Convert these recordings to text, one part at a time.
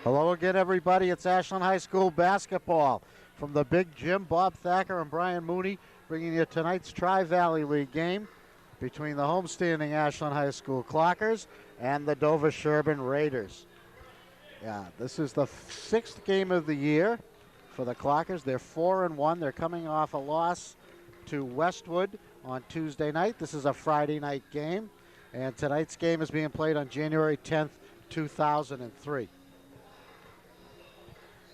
Hello again, everybody. It's Ashland High School basketball from the big gym. Bob Thacker and Brian Mooney bringing you tonight's Tri-Valley League game between the homestanding Ashland High School Clockers and the Dover Sherborn Raiders. Yeah, this is the sixth game of the year for the Clockers. They're 4-1. They're coming off a loss to Westwood on Tuesday night. This is a Friday night game, and tonight's game is being played on January 10th, 2003.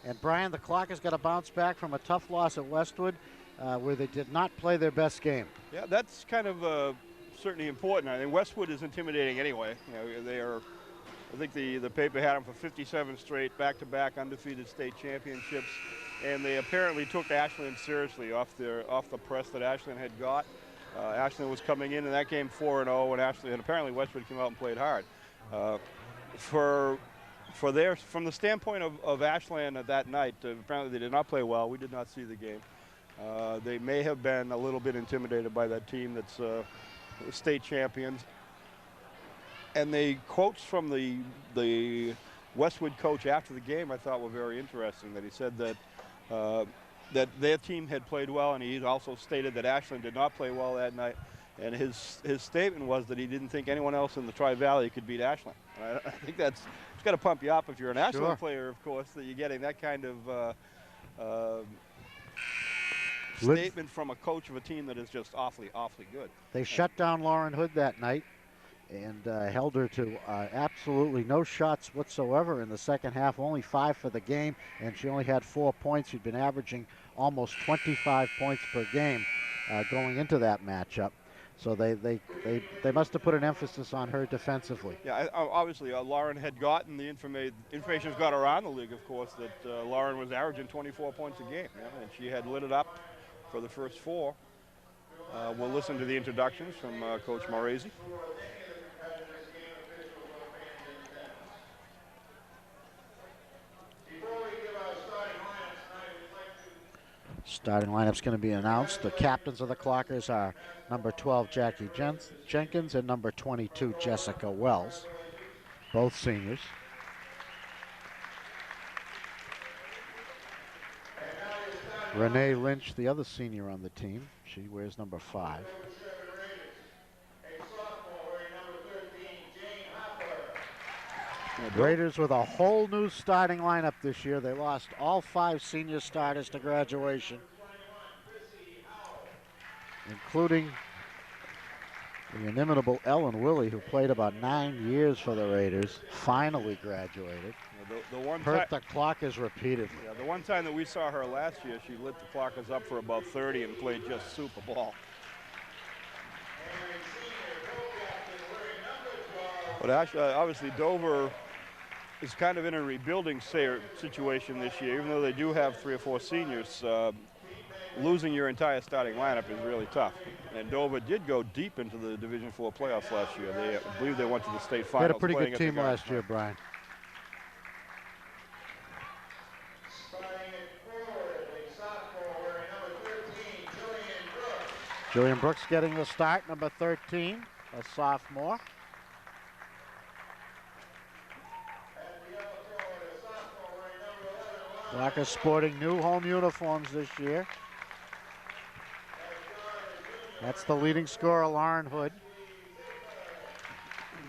And Brian, the Clockers got to bounce back from a tough loss at Westwood where they did not play their best game. Yeah, that's kind of certainly important. I think Westwood is intimidating anyway. You know, they are, I think the paper had them for 57 straight back-to-back undefeated state championships, and they apparently took Ashland seriously off the press that Ashland had got. Ashland was coming in that game 4-0, and apparently Westwood came out and played hard. From the standpoint of Ashland that night, apparently they did not play well. We did not see the game. They may have been a little bit intimidated by that team that's state champions. And the quotes from the Westwood coach after the game I thought were very interesting. That he said that their team had played well, and he also stated that Ashland did not play well that night. And his statement was that he didn't think anyone else in the Tri-Valley could beat Ashland. And I think it's got to pump you up if you're an Ashland player, of course, that you're getting that kind of statement from a coach of a team that is just awfully, awfully good. They shut down Lauren Hood that night and held her to absolutely no shots whatsoever in the second half, only 5 for the game, and she only had 4 points. She'd been averaging almost 25 points per game going into that matchup. So they must have put an emphasis on her defensively. Yeah, obviously Lauren had gotten the information's got around the league, of course, that Lauren was averaging 24 points a game, and she had lit it up for the first 4. We'll listen to the introductions from Coach Morazy. Starting lineup's going to be announced. The captains of the Clockers are number 12, Jackie Jenkins, and number 22, Jessica Wells, both seniors. Renee Lynch, the other senior on the team, she wears number 5. Raiders with a whole new starting lineup this year. They lost all 5 senior starters to graduation, including the inimitable Ellen Willie, who played about 9 years for the Raiders, finally graduated. Hurt the Clockers repeatedly. Yeah, the one time that we saw her last year, she lit the Clockers up for about 30 and played just super ball. But actually, obviously Dover is kind of in a rebuilding situation this year. Even though they do have 3 or 4 seniors, losing your entire starting lineup is really tough. And Dover did go deep into the Division IV playoffs last year. I believe they went to the state finals. They had a pretty good team last year, Brian. Jillian Brooks getting the start, number 13, a sophomore. Clockers sporting new home uniforms this year. That's the leading scorer, Lauren Hood.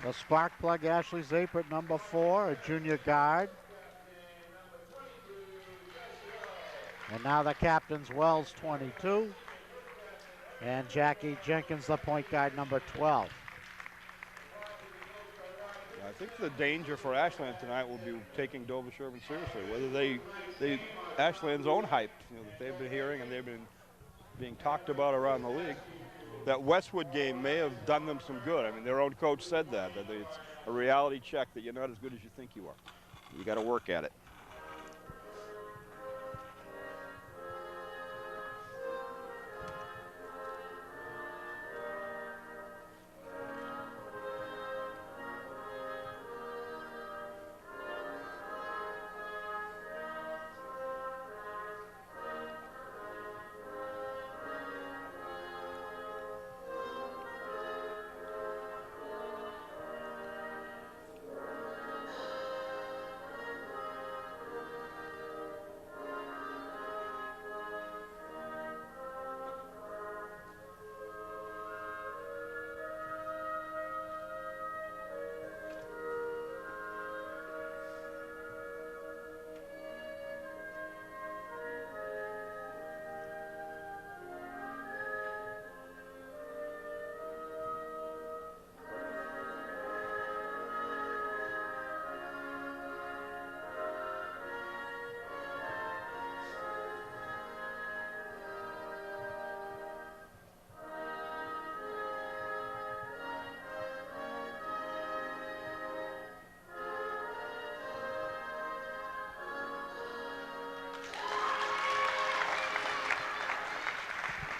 The spark plug, Ashley Zapert, number 4, a junior guard. And now the captains, Wells, 22. And Jackie Jenkins, the point guard, number 12. I think the danger for Ashland tonight will be taking Dover Sherborn seriously. Whether Ashland's own hype, that they've been hearing and they've been being talked about around the league. That Westwood game may have done them some good. I mean, their own coach said that it's a reality check that you're not as good as you think you are. You got to work at it.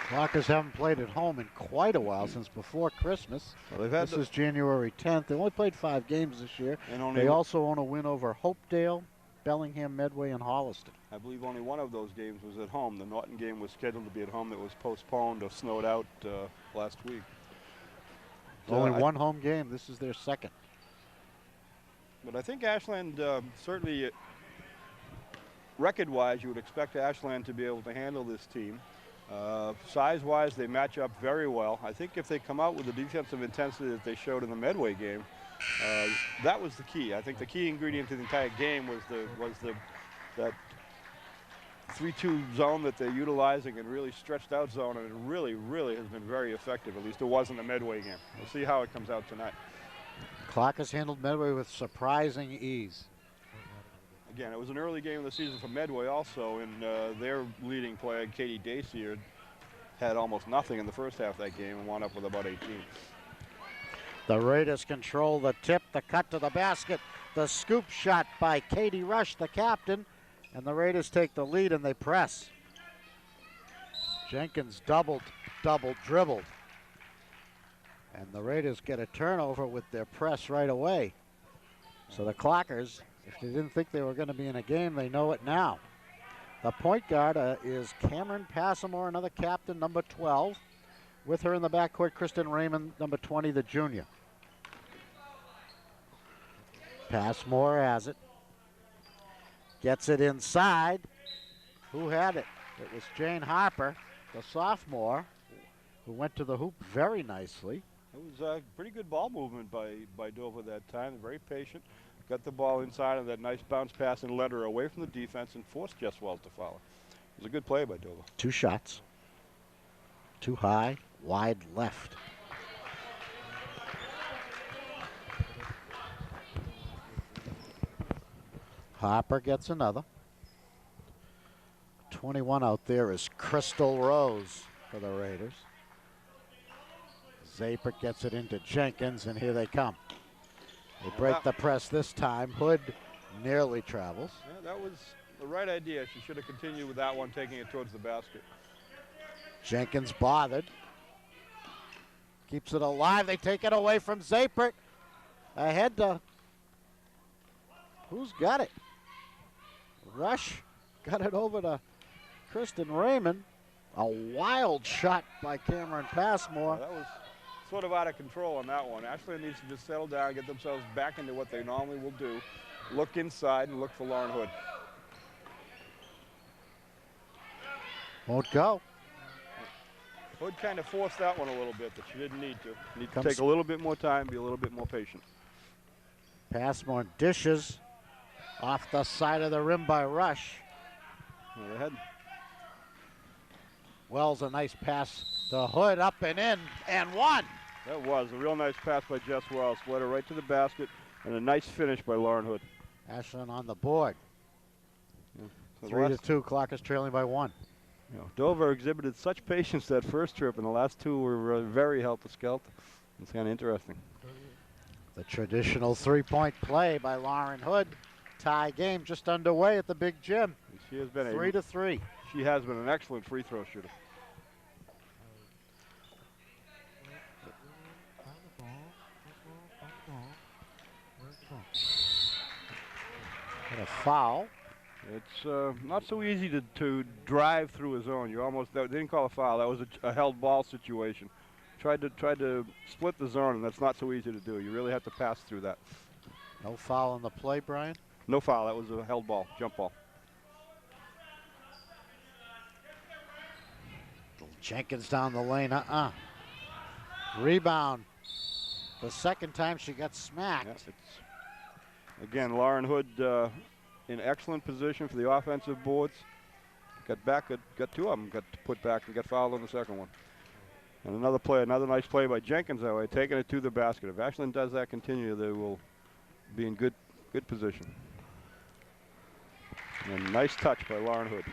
Clockers haven't played at home in quite a while, since before Christmas. Well, they've had this is January 10th. They only played 5 games this year. And they also own a win over Hopedale, Bellingham, Medway, and Holliston. I believe only one of those games was at home. The Norton game was scheduled to be at home. That was postponed or snowed out last week. Only one home game. This is their second. But I think Ashland, certainly record-wise, you would expect Ashland to be able to handle this team. Size-wise, they match up very well. I think if they come out with the defensive intensity that they showed in the Medway game, that was the key. I think the key ingredient to the entire game was that 3-2 zone that they're utilizing, and really stretched out zone, and it really, really has been very effective. At least it was in the Medway game. We'll see how it comes out tonight. Clockers handled Medway with surprising ease. Again, it was an early game of the season for Medway also, and their leading player, Katie Dacier, had almost nothing in the first half of that game and wound up with about 18. The Raiders control the tip, the cut to the basket, the scoop shot by Katie Rush, the captain, and the Raiders take the lead and they press. Jenkins double dribbled. And the Raiders get a turnover with their press right away. So the Clockers, if they didn't think they were going to be in a game, they know it now. The point guard is Cameron Passamore, another captain, number 12. With her in the backcourt, Kristen Raymond, number 20, the junior. Passmore has it. Gets it inside. Who had it? It was Jane Harper, the sophomore, who went to the hoop very nicely. It was a pretty good ball movement by Dover that time. Very patient. Got the ball inside of that nice bounce pass and led her away from the defense and forced Jess Wells to foul. It was a good play by Dover. 2 shots. Too high, wide left. Harper gets another. 21 out there is Crystal Rose for the Raiders. Zapert gets it into Jenkins, and here they come. They break the press this time. Hood nearly travels. Yeah, that was the right idea. She should have continued with that one, taking it towards the basket. Jenkins bothered. Keeps it alive. They take it away from Zapert. Ahead to... Who's got it? Rush got it over to Kristen Raymond. A wild shot by Cameron Passmore. That was sort of out of control on that one. Ashland needs to just settle down, get themselves back into what they normally will do. Look inside and look for Lauren Hood. Won't go. Hood kind of forced that one a little bit, but she didn't need to. Need to take a little bit more time, be a little bit more patient. Passmore dishes off the side of the rim by Rush. Well, ahead. Wells, a nice pass to Hood, up and in, and one. That was a real nice pass by Jess Wells. Led her right to the basket, and a nice finish by Lauren Hood. Ashland on the board. Yeah. So 3-2, Clockers trailing by 1. You know, Dover exhibited such patience that first trip, and the last 2 were very helter-skelter. It's kind of interesting. The traditional 3-point play by Lauren Hood. Tie game just underway at the big gym. She has been 3-3. She has been an excellent free throw shooter. And a foul. It's not so easy to drive through a zone. You almost, they didn't call a foul. That was a held ball situation. Tried to split the zone, and that's not so easy to do. You really have to pass through that. No foul on the play, Brian? No foul. That was a held ball, jump ball. Jenkins down the lane, Rebound. The second time she got smacked. Yeah, again, Lauren Hood in excellent position for the offensive boards. Got back, got 2 of them, got put back and got fouled on the second one. And another play, another nice play by Jenkins that way, taking it to the basket. If Ashland does that continue, they will be in good position. And a nice touch by Lauren Hood.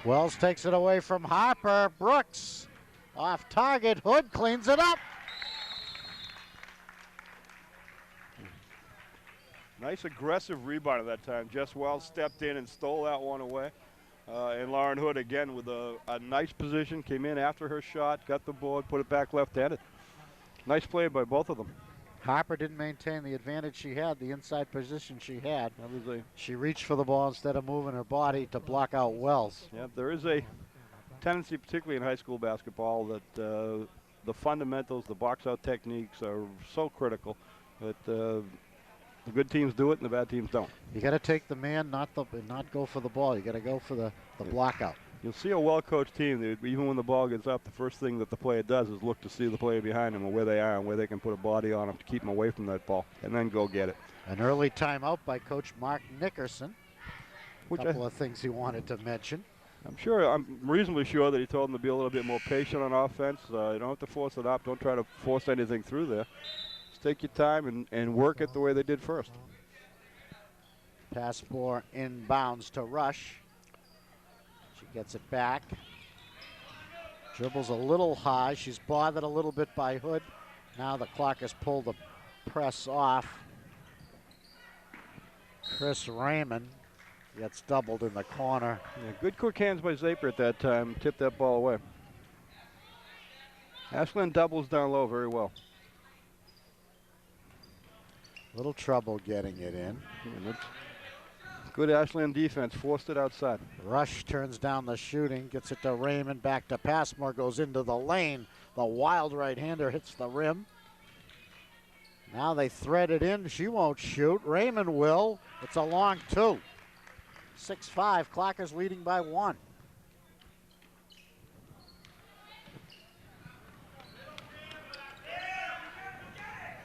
Wells takes it away from Harper. Brooks off target. Hood cleans it up. Nice aggressive rebound at that time. Jess Wells stepped in and stole that one away. And Lauren Hood, again, with a nice position, came in after her shot, got the board, put it back left-handed. Nice play by both of them. Harper didn't maintain the advantage she had, the inside position she had. She reached for the ball instead of moving her body to block out Wells. Yeah, there is a tendency, particularly in high school basketball, that the fundamentals, the box-out techniques are so critical that the good teams do it and the bad teams don't. You got to take the man, not go for the ball. You got to go for the block out. You'll see a well-coached team that even when the ball gets up, the first thing that the player does is look to see the player behind them and where they are and where they can put a body on them to keep them away from that ball, and then go get it. An early timeout by Coach Mark Nickerson. A couple of things he wanted to mention. I'm reasonably sure that he told them to be a little bit more patient on offense. You don't have to force it up. Don't try to force anything through there. Just take your time and work it the way they did first. Pass for inbounds to Rush. She gets it back. Dribbles a little high. She's bothered a little bit by Hood. Now the clock has pulled the press off. Chris Raymond gets doubled in the corner. Yeah, good quick hands by Zaper at that time. Tipped that ball away. Ashland doubles down low very well. Little trouble getting it in. Yeah, good Ashland defense, forced it outside. Rush turns down the shooting, gets it to Raymond, back to Passmore, goes into the lane. The wild right-hander hits the rim. Now they thread it in. She won't shoot. Raymond will. It's a long two. 6-5. Clockers leading by 1.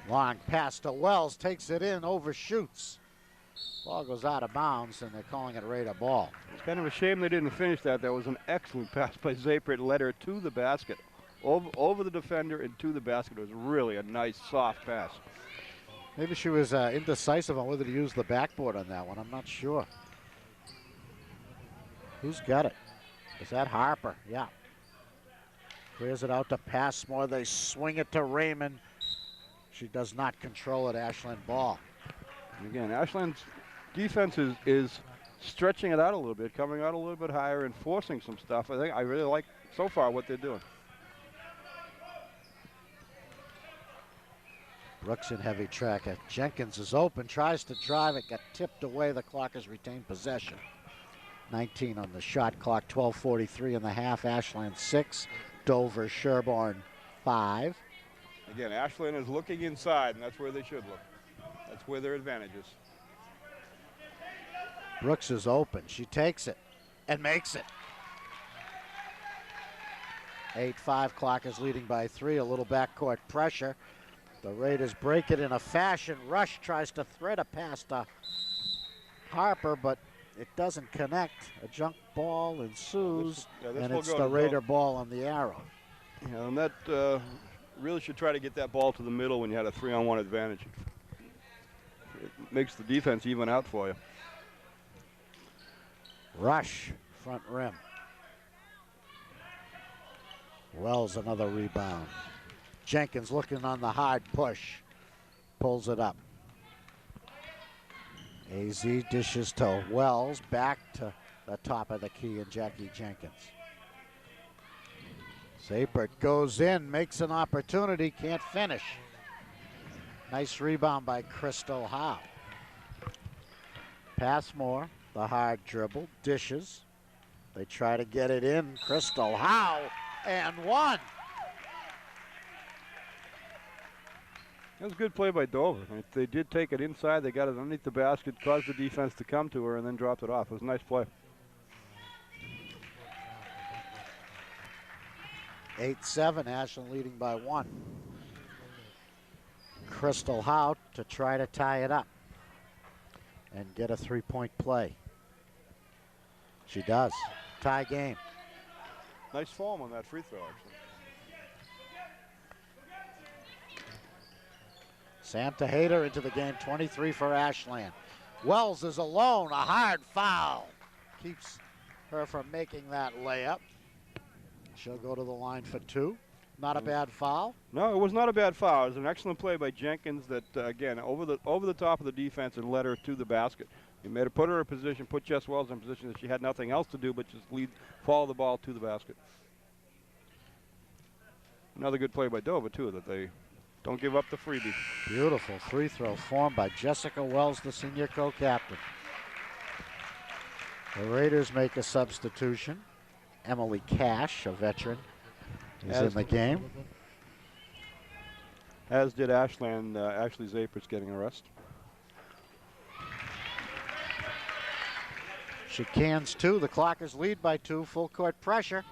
Long pass to Wells, takes it in, overshoots. Ball goes out of bounds, and they're calling it Raider ball. It's kind of a shame they didn't finish that. That was an excellent pass by Zaper. It led her to the basket, over the defender and to the basket. It was really a nice, soft pass. Maybe she was indecisive on whether to use the backboard on that one. I'm not sure. Who's got it? Is that Harper? Yeah. Clears it out to Passmore. They swing it to Raymond. She does not control it. Ashland ball. Again, Ashland's defense is stretching it out a little bit, coming out a little bit higher and forcing some stuff. I really like so far what they're doing. Brooks in heavy track. Jenkins is open, tries to drive it, got tipped away. The Clockers retain possession. 19 on the shot clock, 12:43 in the half. Ashland 6, Dover, Sherborn 5. Again, Ashland is looking inside, and that's where they should look. That's where their advantage is. Brooks is open. She takes it and makes it. 8-5. Clockers leading by 3. A little backcourt pressure. The Raiders break it in a fashion. Rush tries to thread a pass to Harper, but it doesn't connect. A junk ball ensues, and it's the Raider ball on the arrow. Yeah, and that really should try to get that ball to the middle when you had a 3-on-1 advantage. It makes the defense even out for you. Rush, front rim. Wells, another rebound. Jenkins looking on the hard push. Pulls it up. AZ dishes to Wells, back to the top of the key, and Jackie Jenkins. Zapert goes in, makes an opportunity, can't finish. Nice rebound by Crystal Howe. Passmore, the hard dribble, dishes. They try to get it in. Crystal Howe, and one. That was a good play by Dover. They did take it inside. They got it underneath the basket, caused the defense to come to her, and then dropped it off. It was a nice play. 8-7, Ashland leading by 1. Crystal Howe to try to tie it up and get a three-point play. She does. Tie game. Nice form on that free throw, actually. Sam Tejada into the game, 23 for Ashland. Wells is alone, a hard foul. Keeps her from making that layup. She'll go to the line for 2. Not a bad foul? No, it was not a bad foul. It was an excellent play by Jenkins that, again, over the top of the defense and led her to the basket. He made her put her in a position, put Jess Wells in a position that she had nothing else to do but just follow the ball to the basket. Another good play by Dover, too, that they don't give up the freebie. Beautiful free throw formed by Jessica Wells, the senior co-captain. The Raiders make a substitution. Emily Cash, a veteran, is in the game. As did Ashland. Ashley Zapers getting a rest. She cans 2. The Clockers lead by 2. Full court pressure.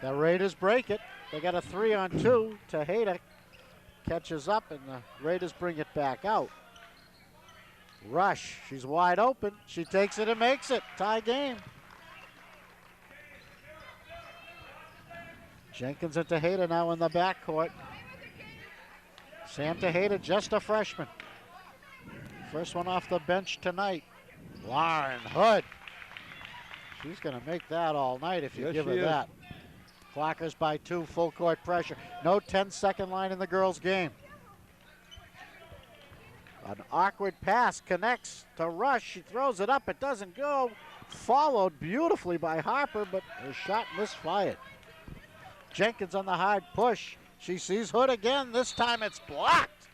The Raiders break it. They got a 3-on-2. Tejeda catches up, and the Raiders bring it back out. Rush, she's wide open. She takes it and makes it. Tie game. Jenkins and Tejeda now in the backcourt. Sam Tejeda, just a freshman. First one off the bench tonight. Lauren Hood. She's going to make that all night if you give her that. Clockers by 2, full court pressure. No 10-second line in the girls' game. An awkward pass connects to Rush. She throws it up. It doesn't go. Followed beautifully by Harper, but her shot misfired. Jenkins on the hard push. She sees Hood again. This time it's blocked.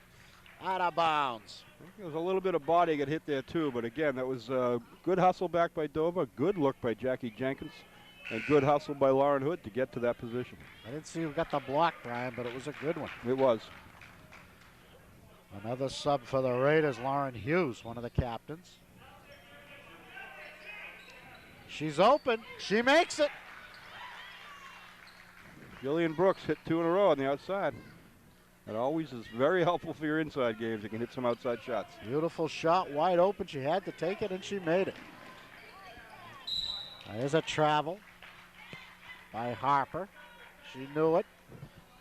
Out of bounds. There was a little bit of body got hit there too, but again, that was a good hustle back by Dover, good look by Jackie Jenkins, and good hustle by Lauren Hood to get to that position. I didn't see who got the block, Brian, but it was a good one. It was. Another sub for the Raiders, Lauren Hughes, one of the captains. She's open. She makes it. Jillian Brooks hit 2 in a row on the outside. That always is very helpful for your inside games. You can hit some outside shots. Beautiful shot, wide open. She had to take it, and she made it. There's a travel by Harper. She knew it.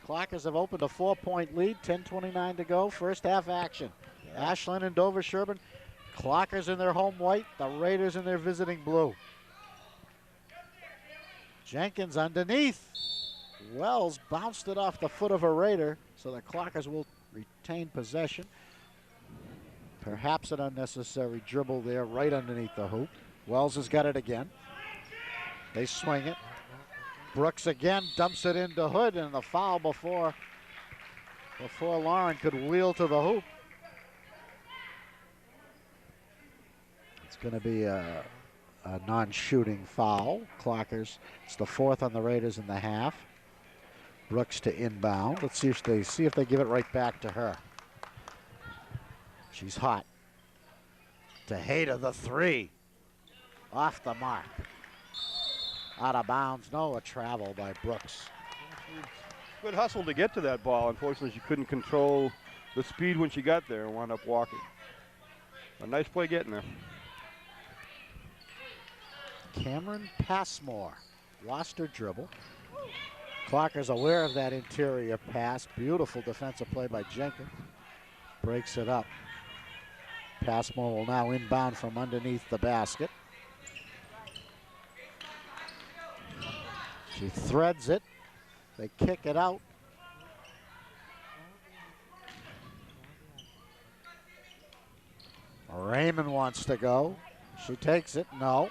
Clockers have opened a 4-point lead, 10:29 to go. First half action. Ashland and Dover Sherborn. Clockers in their home white, the Raiders in their visiting blue. Jenkins underneath. Wells bounced it off the foot of a Raider, so the Clockers will retain possession. Perhaps an unnecessary dribble there right underneath the hoop. Wells has got it again. They swing it. Brooks again dumps it into Hood, and the foul before Lauren could wheel to the hoop. It's going to be a non-shooting foul. Clockers, it's the 4th on the Raiders in the half. Brooks to inbound. Let's see if they give it right back to her. She's hot. Tejeda the 3. Off the mark. Out of bounds. No, a travel by Brooks. Good hustle to get to that ball. Unfortunately, she couldn't control the speed when she got there and wound up walking. A nice play getting there. Cameron Passmore lost her dribble. Clockers aware of that interior pass. Beautiful defensive play by Jenkins. Breaks it up. Passmore will now inbound from underneath the basket. She threads it. They kick it out. Raymond wants to go. She takes it. No.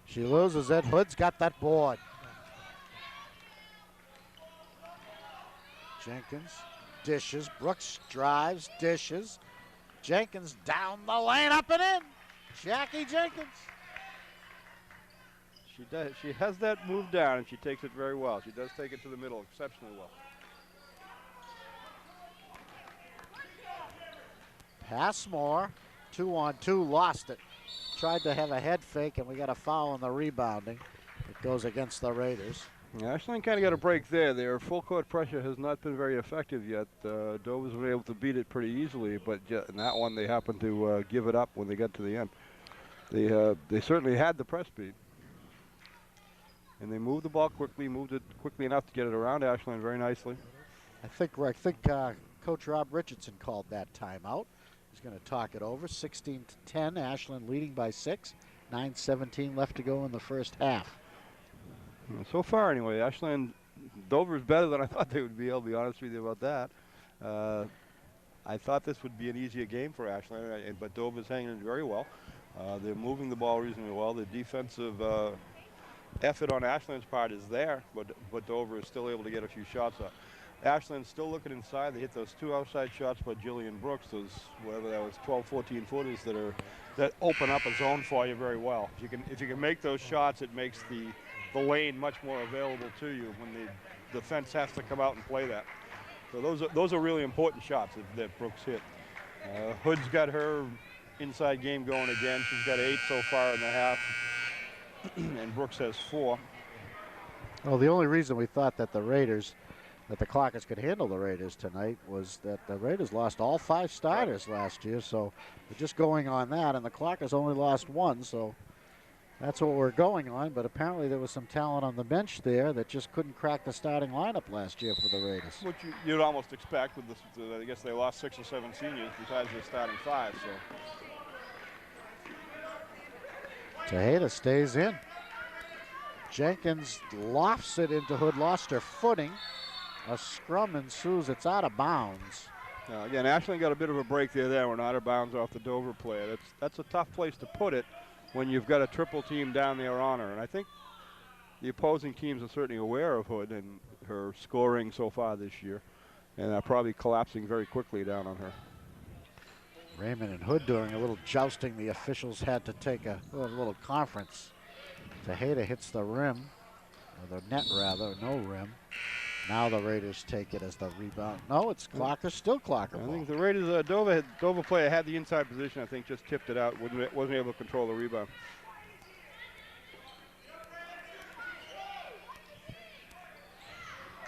She loses it. Hood's got that board. Jenkins dishes. Brooks drives, dishes. Jenkins down the lane, up and in. Jackie Jenkins. She does. She has that move down, and she takes it very well. She does take it to the middle exceptionally well. Passmore, 2-on-2, lost it. Tried to have a head fake, and we got a foul on the rebounding. It goes against the Raiders. Yeah, Ashland kind of got a break there. Their full court pressure has not been very effective yet. Dover's been able to beat it pretty easily, but in that one they happened to give it up when they got to the end. They certainly had the press speed. And they moved the ball quickly, moved it quickly enough to get it around Ashland very nicely. I think Coach Rob Richardson called that timeout. He's going to talk it over. 16-10, Ashland leading by 6. 9:17 left to go in the first half. So far, anyway, Ashland Dover's better than I thought they would be. I'll be honest with you about that. I thought this would be an easier game for Ashland, but Dover's hanging in very well. They're moving the ball reasonably well. The defensive effort on Ashland's part is there, but Dover is still able to get a few shots up. Ashland's still looking inside. They hit those 2 outside shots by Jillian Brooks, those whatever that was, 12, 14 footers that open up a zone for you very well. If you can make those shots, it makes the lane much more available to you when the defense has to come out and play that. So those are really important shots that Brooks hit. Hood's got her inside game going again. She's got 8 so far in the half, and Brooks has 4. Well, the only reason we thought that the Clockers could handle the Raiders tonight was that the Raiders lost all 5 starters last year, so we're just going on that, and the Clockers only lost 1, so that's what we're going on. But apparently there was some talent on the bench there that just couldn't crack the starting lineup last year for the Raiders. Which you'd almost expect with I guess they lost 6 or 7 seniors besides their starting 5. So Tejeda stays in. Jenkins lofts it into Hood, lost her footing. A scrum ensues. It's out of bounds. Again, Ashland got a bit of a break there. We're out of bounds off the Dover player. That's a tough place to put it when you've got a triple team down there on her. And I think the opposing teams are certainly aware of Hood and her scoring so far this year, and are probably collapsing very quickly down on her. Raymond and Hood doing a little jousting. The officials had to take a little conference. Tejeda hits the rim, or the net rather, no rim. Now the Raiders take it as the rebound. No, it's Clocker, still Clocker ball. I think the Raiders, Dover player had the inside position, I think just tipped it out, wasn't able to control the rebound.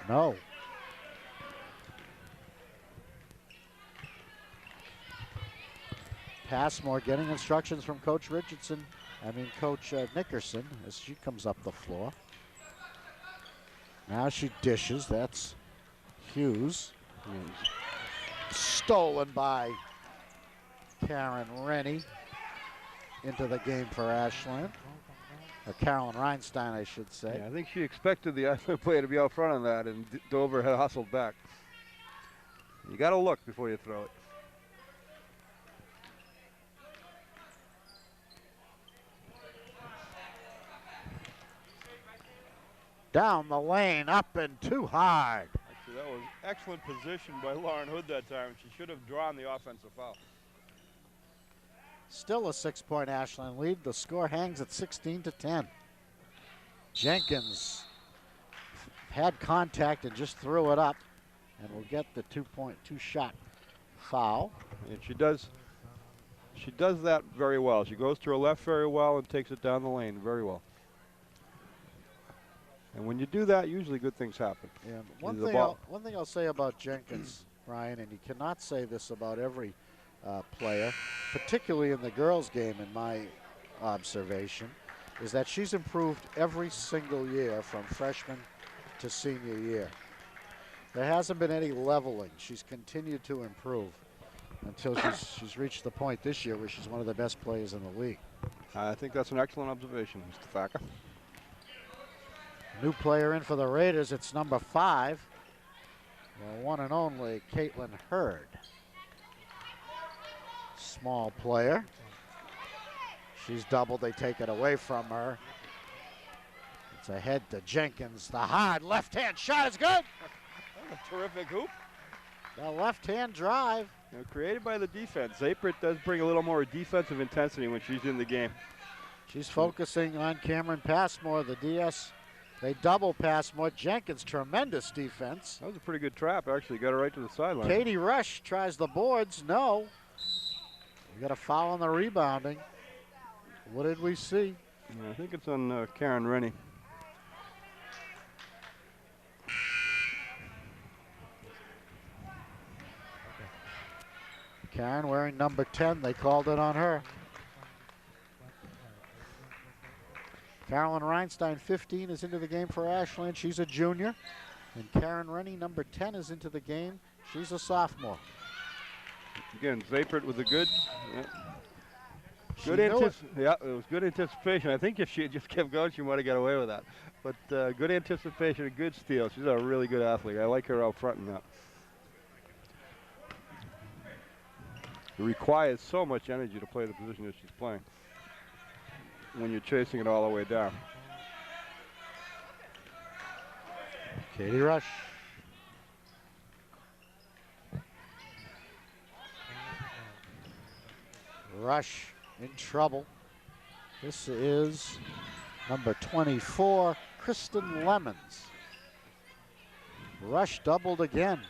No. Passmore getting instructions from Coach Coach Nickerson as she comes up the floor. Now she dishes. That's Hughes. Stolen by Karen Rennie into the game for Ashland. Or Carolyn Reinstein, I should say. Yeah, I think she expected the Ashland player to be out front on that, and Dover had hustled back. You got to look before you throw it. Down the lane, up and too hard. Actually, that was excellent position by Lauren Hood that time. She should have drawn the offensive foul. Still a 6-point Ashland lead. The score hangs at 16-10. Jenkins had contact and just threw it up, and will get the two-shot foul. And she does that very well. She goes to her left very well and takes it down the lane very well. And when you do that, usually good things happen. Yeah. One thing I'll say about Jenkins, Brian, and you cannot say this about every player, particularly in the girls' game in my observation, is that she's improved every single year from freshman to senior year. There hasn't been any leveling. She's continued to improve until she's reached the point this year where she's one of the best players in the league. I think that's an excellent observation, Mr. Thacker. New player in for the Raiders, it's number 5, the one and only Caitlin Hurd. Small player. She's doubled, they take it away from her. It's ahead to Jenkins. The hard left-hand shot is good. A terrific hoop. The left-hand drive. Created by the defense. Zaprit does bring a little more defensive intensity when she's in the game. She's focusing on Cameron Passmore, the DS. They double Passmore. Jenkins, tremendous defense. That was a pretty good trap, actually. Got her right to the sideline. Katie Rush tries the boards. No. We got a foul on the rebounding. What did we see? Yeah, I think it's on Karen Rennie. Karen wearing number 10. They called it on her. Carolyn Reinstein, 15, is into the game for Ashland. She's a junior. And Karen Rennie, number 10, is into the game. She's a sophomore. Again, Zapert with a good. Yeah. Good yeah, it was good anticipation. I think if she had just kept going, she might have got away with that. But good anticipation, a good steal. She's a really good athlete. I like her out front in that. It requires so much energy to play the position that she's playing when you're chasing it all the way down. Katie Rush. Rush in trouble. This is number 24, Kristen Lemons. Rush doubled again.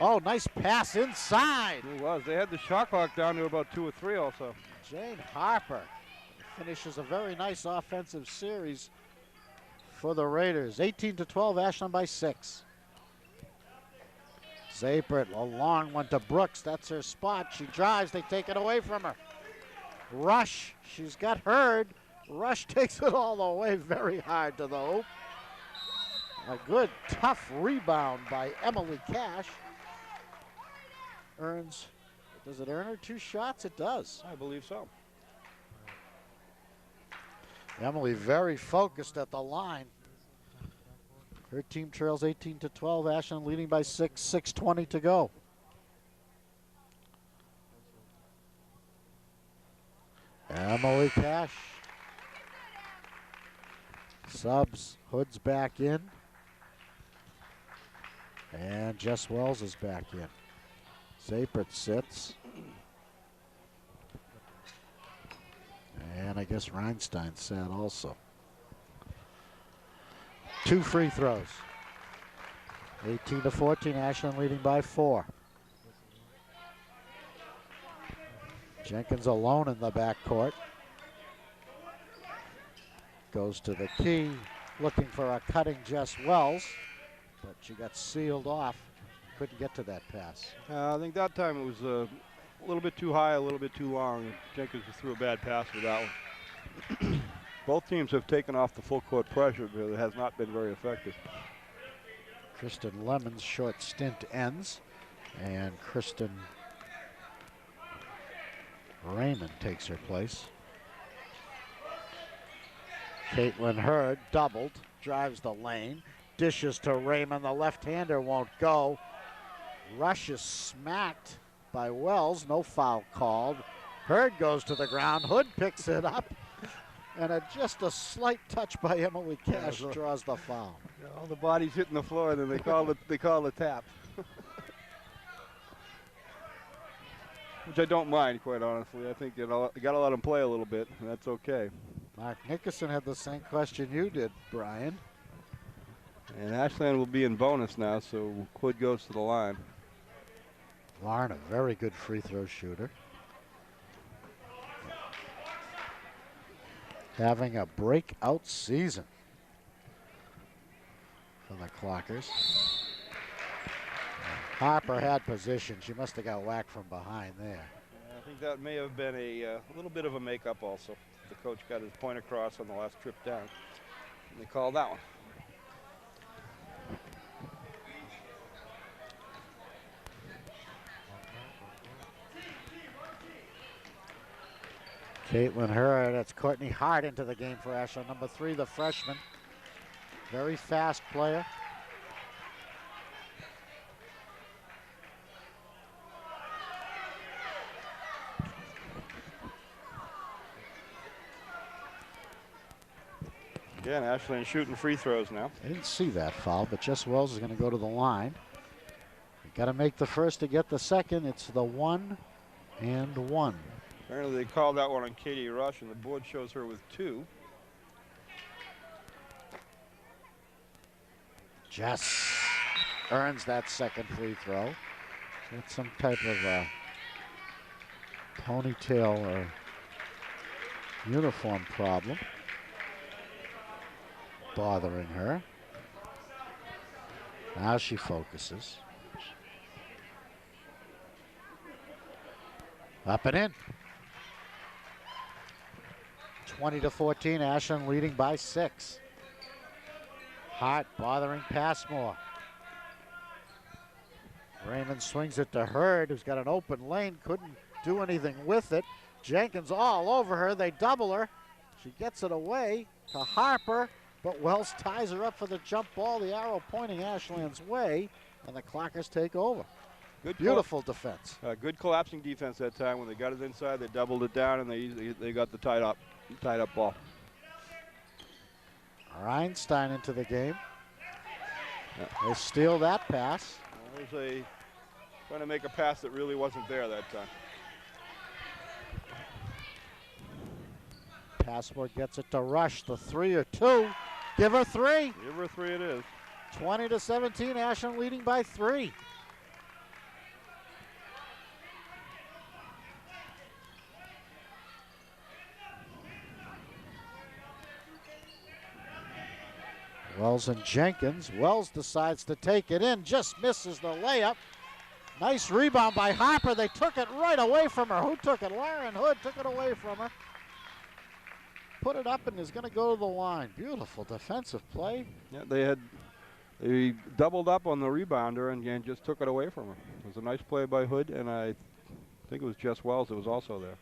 Oh, nice pass inside. It was. They had the shot clock down to about 2 or 3 also. Jane Harper finishes a very nice offensive series for the Raiders. 18-12, Ashland by 6. Zapert, a long one to Brooks. That's her spot. She drives. They take it away from her. Rush, she's got Hurd. Rush takes it all the way very hard to the hoop. A good, tough rebound by Emily Cash. Does it earn her 2 shots? It does. I believe so. Emily very focused at the line. Her team trails 18-12. Ashland leading by 6, 6:20 to go. Emily Cash. Subs, Hood's back in. And Jess Wells is back in. Zapert sits. And I guess Reinstein sat also. 2 free throws. 18-14, Ashland leading by 4. Jenkins alone in the backcourt. Goes to the key, looking for a cutting Jess Wells, but she got sealed off. Couldn't get to that pass. I think that time it was a little bit too high, a little bit too long. Jenkins threw a bad pass with that one. Both teams have taken off the full court pressure, but it has not been very effective. Kristen Lemon's short stint ends, and Kristen Raymond takes her place. Caitlin Hurd doubled, drives the lane, dishes to Raymond. The left-hander won't go. Rush is smacked by Wells. No foul called. Hurd goes to the ground. Hood picks it up. And just a slight touch by Emily Cash draws the foul. All the bodies hitting the floor, and then they call the tap. Which I don't mind, quite honestly. I think you got to let them play a little bit, and that's okay. Mark Nickerson had the same question you did, Brian. And Ashland will be in bonus now, so Hood goes to the line. Lauren, a very good free throw shooter. Having a breakout season for the Clockers. Harper had position. She must have got whacked from behind there. Yeah, I think that may have been a little bit of a makeup also. The coach got his point across on the last trip down. And they called that one. Caitlin Hurd, that's Courtney Hart into the game for Ashland. Number 3, the freshman. Very fast player. Again, Ashland shooting free throws now. I didn't see that foul, but Jess Wells is going to go to the line. You got to make the first to get the second. It's the 1 and 1. Apparently they called that one on Katie Rush, and the board shows her with 2. Jess earns that second free throw. That's some type of ponytail or uniform problem bothering her. Now she focuses. Up and in. 20-14, Ashland leading by 6. Hart bothering Passmore. Raymond swings it to Hurd, who's got an open lane, couldn't do anything with it. Jenkins all over her. They double her. She gets it away to Harper, but Wells ties her up for the jump ball. The arrow pointing Ashland's way, and the Clockers take over. Beautiful defense. Good collapsing defense that time. When they got it inside, they doubled it down, and they got the tied up ball. Reinstein into the game. They steal that pass. Trying to make a pass that really wasn't there that time. Passmore gets it to Rush. The 3 or 2. Give her 3. Give her 3 it is. 20-17. Ashland leading by 3. Wells and Jenkins. Wells decides to take it in, just misses the layup. Nice rebound by Harper. They took it right away from her. Who took it? Lauren Hood took it away from her. Put it up and is going to go to the line. Beautiful defensive play. Yeah, they doubled up on the rebounder and just took it away from her. It was a nice play by Hood, and I think it was Jess Wells that was also there.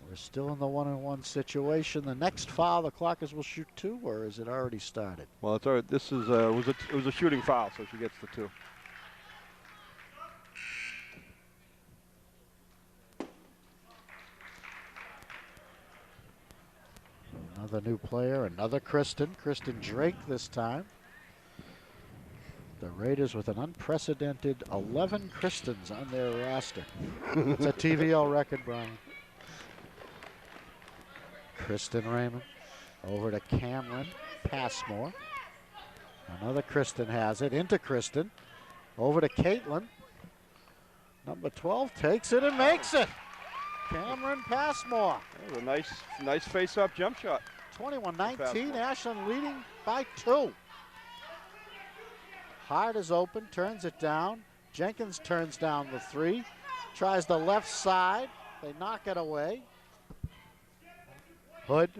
We're still in the 1-on-1 situation. The next foul, the Clockers will shoot 2, or is it already started? Well, it's already, this is it was a shooting foul, so she gets the 2. Another new player, another Kristen Drake this time. The Raiders with an unprecedented 11 Kristens on their roster. It's a TVL record, Brian. Kristen Raymond over to Cameron Passmore. Another Kristen has it, into Kristen. Over to Caitlin. Number 12 takes it and makes it. Cameron Passmore. That was a nice face-up jump shot. 21-19, Ashland leading by 2. Hart is open, turns it down. Jenkins turns down the 3. Tries the left side. They knock it away. Hood.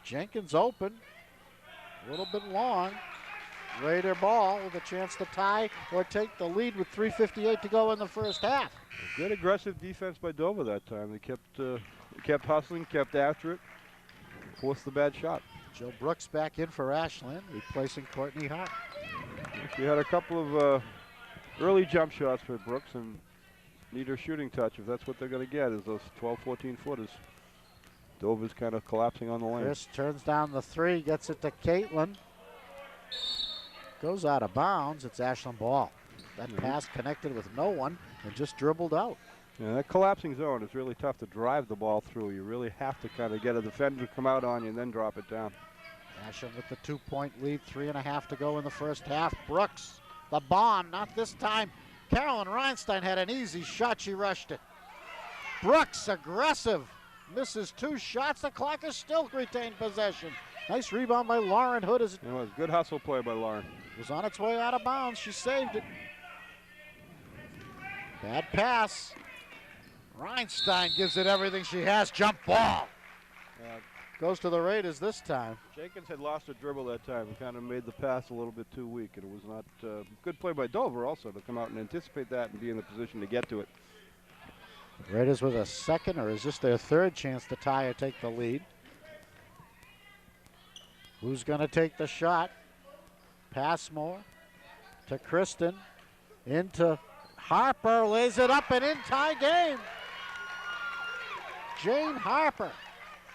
Jenkins open. A little bit long. Raider ball with a chance to tie or take the lead with 3:58 to go in the first half. Good aggressive defense by Dover that time. They kept hustling, kept after it, forced the bad shot. Jill Brooks back in for Ashland, replacing Courtney Hart. She had a couple of early jump shots for Brooks and need her shooting touch if that's what they're going to get, is those 12, 14 footers. Dover's kind of collapsing on the lane. Chris turns down the 3, gets it to Caitlin. Goes out of bounds. It's Ashland ball. That pass connected with no one and just dribbled out. Yeah, that collapsing zone is really tough to drive the ball through. You really have to kind of get a defender to come out on you and then drop it down. Ashland with the 2-point lead, 3.5 to go in the first half. Brooks, the bomb, not this time. Carolyn Reinstein had an easy shot. She rushed it. Brooks, aggressive, misses 2 shots. The Clockers still retain possession. Nice rebound by Lauren Hood. It was a good hustle play by Lauren. Was on its way out of bounds. She saved it. Bad pass. Reinstein gives it everything she has. Jump ball. Goes to the Raiders this time. Jenkins had lost a dribble that time and kind of made the pass a little bit too weak. And it was not good play by Dover also to come out and anticipate that and be in the position to get to it. Raiders with a second, or is this their third chance to tie or take the lead? Who's going to take the shot? Passmore to Kristen. Into Harper. Lays it up and in, tie game. Jane Harper.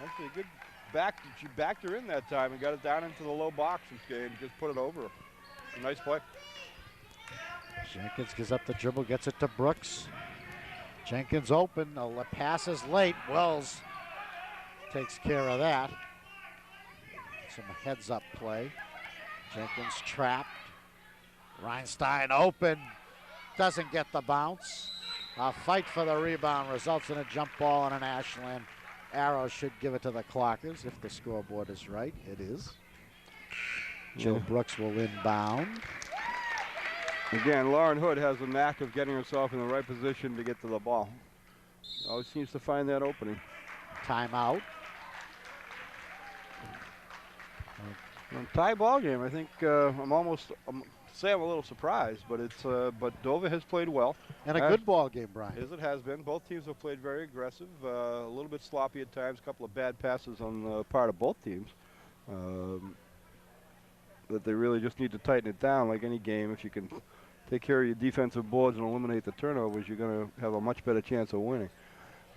Actually, good back. She backed her in that time and got it down into the low box and just put it over her. A nice play. Jenkins gives up the dribble, gets it to Brooks. Jenkins open. The pass is late. Wells takes care of that. Some heads-up play. Jenkins trapped. Reinstein open. Doesn't get the bounce. A fight for the rebound results in a jump ball and an Ashland arrow. Should give it to the Clockers if the scoreboard is right. It is. Jill Brooks will inbound. Again, Lauren Hood has a knack of getting herself in the right position to get to the ball. Always seems to find that opening. Timeout. Tie ball game. I think I'm say I'm a little surprised, but but Dover has played well. And a good ball game, Brian. As it has been. Both teams have played very aggressive, a little bit sloppy at times, a couple of bad passes on the part of both teams. That they really just need to tighten it down like any game. If you can take care of your defensive boards and eliminate the turnovers, you're going to have a much better chance of winning.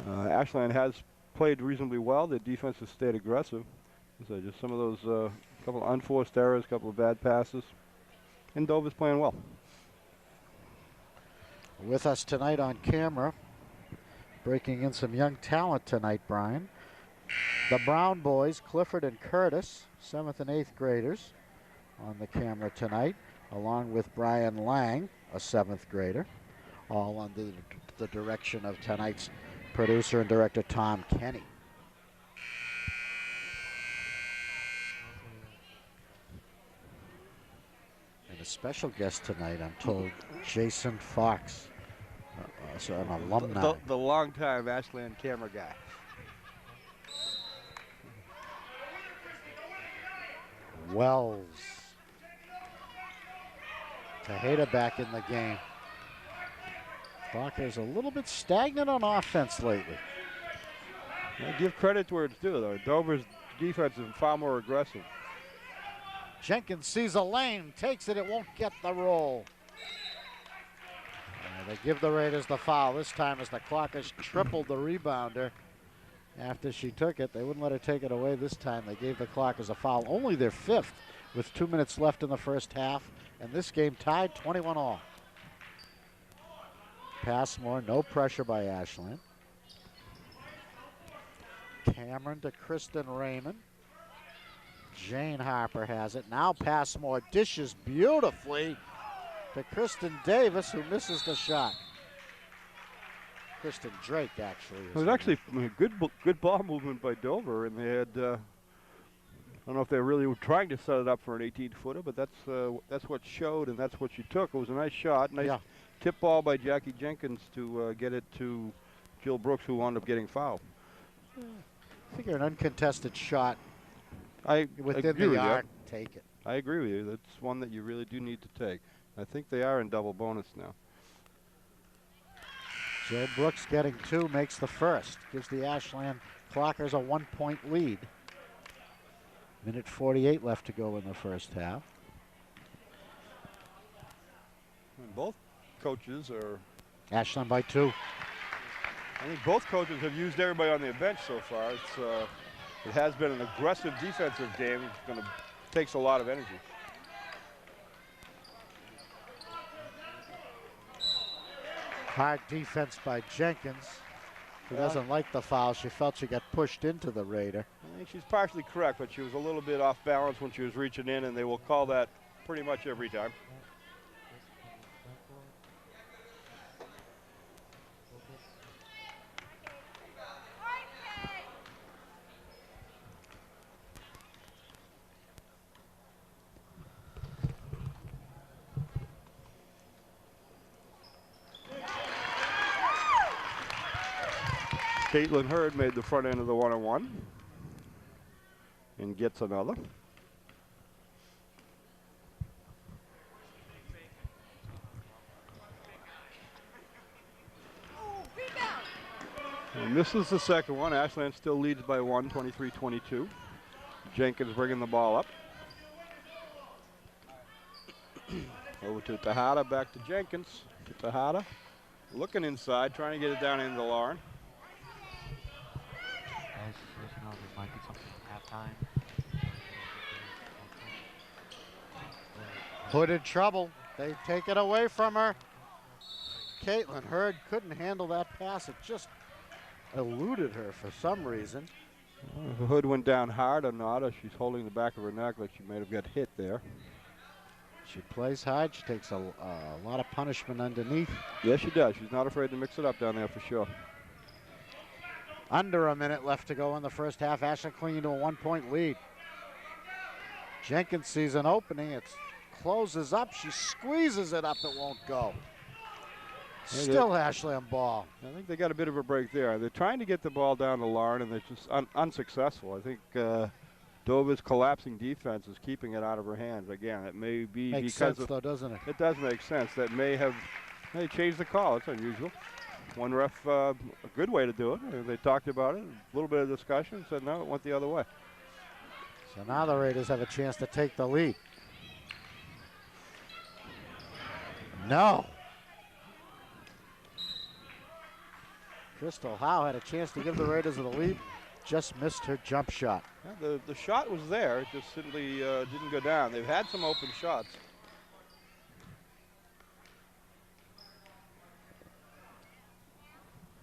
Ashland has played reasonably well. Their defense has stayed aggressive. So just some of those couple of unforced errors, couple of bad passes. And Dover's playing well. With us tonight on camera, breaking in some young talent tonight, Brian. The Brown boys, Clifford and Curtis, 7th and 8th graders, on the camera tonight, along with Brian Lang, a 7th grader, all under the direction of tonight's producer and director, Tom Kenny. And a special guest tonight, I'm told, Jason Fox, so an alumni. The longtime Ashland camera guy. Wells. Tejeda back in the game. Fox a little bit stagnant on offense lately. I give credit where it's due, though. Dover's defense is far more aggressive. Jenkins sees a lane, takes it, it won't get the roll. They give the Raiders the foul this time as the clock has tripled the rebounder. After she took it, they wouldn't let her take it away this time. They gave the clock as a foul, only their 5th, with 2 minutes left in the first half. And this game tied 21-all. Passmore, no pressure by Ashland. Cameron to Kristen Raymond. Jane Harper has it. Now Passmore dishes beautifully to Kristen Davis, who misses the shot. Kristen Drake, actually. It was actually good ball movement by Dover, and they had, I don't know if they really were trying to set it up for an 18-footer, but that's what showed, and that's what she took. It was a nice shot, nice tip ball by Jackie Jenkins to get it to Jill Brooks, who wound up getting fouled. I figure an uncontested shot within agree the arc, take it. I agree with you. That's one that you really do need to take. I think they are in double bonus now. Jill Brooks getting 2 makes the first. Gives the Ashland Clockers a 1-point lead. Minute 48 left to go in the first half. And both coaches are... Ashland by 2. I think both coaches have used everybody on their bench so far. It has been an aggressive defensive game. Takes a lot of energy. Hard defense by Jenkins, who doesn't like the foul. She felt she got pushed into the Raider. I think she's partially correct, but she was a little bit off balance when she was reaching in, and they will call that pretty much every time. Caitlin Hurd made the front end of the one-on-one and gets another. And this is the second one. Ashland still leads by 1, 23-22. Jenkins bringing the ball up. Over to Tejada, back to Jenkins. To Tejada, looking inside, trying to get it down into Lauren. There might be something halftime. Hood in trouble. They take it away from her. Caitlin Hurd couldn't handle that pass. It just eluded her for some reason. If the Hood went down hard or not, or she's holding the back of her neck like she might have got hit there. She plays hard. She takes a lot of punishment underneath. Yes, she does. She's not afraid to mix it up down there for sure. Under a minute left to go in the first half. Ashland clinging to a 1-point lead. Jenkins sees an opening. It closes up. She squeezes it up. It won't go. Still Ashland ball. I think they got a bit of a break there. They're trying to get the ball down to Lauren, and they're just unsuccessful. I think Dover's collapsing defense is keeping it out of her hands. Again, it may be Makes because sense, though, doesn't it? it does make sense. That may changed the call. It's unusual. One ref, a good way to do it. They talked about it, a little bit of discussion, said no, it went the other way. So now the Raiders have a chance to take the lead. No. Crystal Howe had a chance to give the Raiders the lead, just missed her jump shot. Yeah, the shot was there, it just simply didn't go down. They've had some open shots.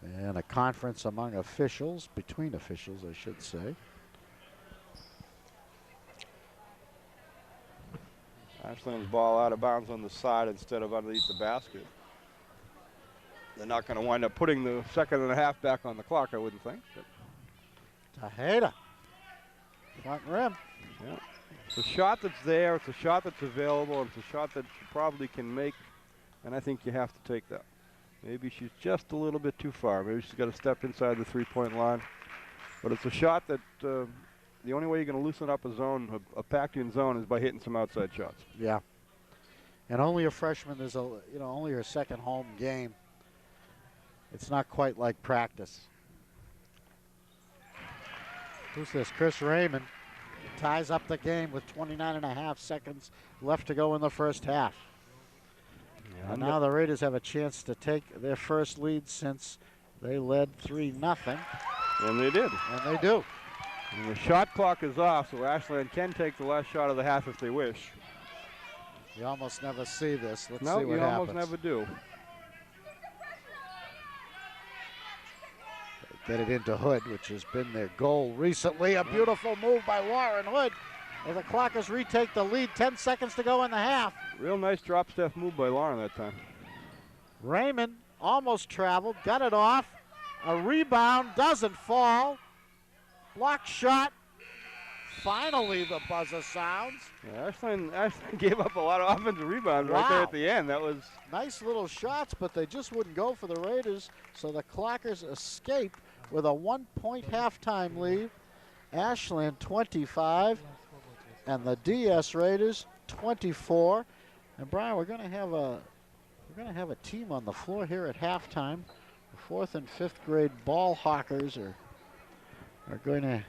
And a conference among officials, between officials, I should say. Ashland's ball out of bounds on the side instead of underneath the basket. They're not going to wind up putting the second and a half back on the clock, I wouldn't think. Tejeda, front rim. Yeah. It's a shot that's there, it's a shot that's available, and it's a shot that she probably can make, and I think you have to take that. Maybe she's just a little bit too far. Maybe she's got to step inside the three-point line. But it's a shot that the only way you're going to loosen up a zone, a packed-in zone, is by hitting some outside shots. Yeah. And only a freshman, there's only her second home game. It's not quite like practice. Who's this? Chris Raymond ties up the game with 29.5 seconds left to go in the first half. And now the Raiders have a chance to take their first lead since they led 3-0. And they did. And they do. And the shot clock is off, so Ashland can take the last shot of the half if they wish. You almost never see this. Let's No, see what you happens. almost never do. Get it into Hood, which has been their goal recently. A beautiful move by Lauren Hood. As the Clockers retake the lead, 10 seconds to go in the half. Real nice drop step move by Lauren that time. Raymond almost traveled, got it off. A rebound, doesn't fall. Block shot. Finally the buzzer sounds. Yeah, Ashland gave up a lot of offensive rebounds right there at the end. That was nice little shots, but they just wouldn't go for the Raiders. So the Clockers escape with a 1-point halftime lead. Ashland 25 and the DS Raiders 24. And Brian, we're going to have a team on the floor here at halftime. The 4th and 5th grade ball hawkers are going to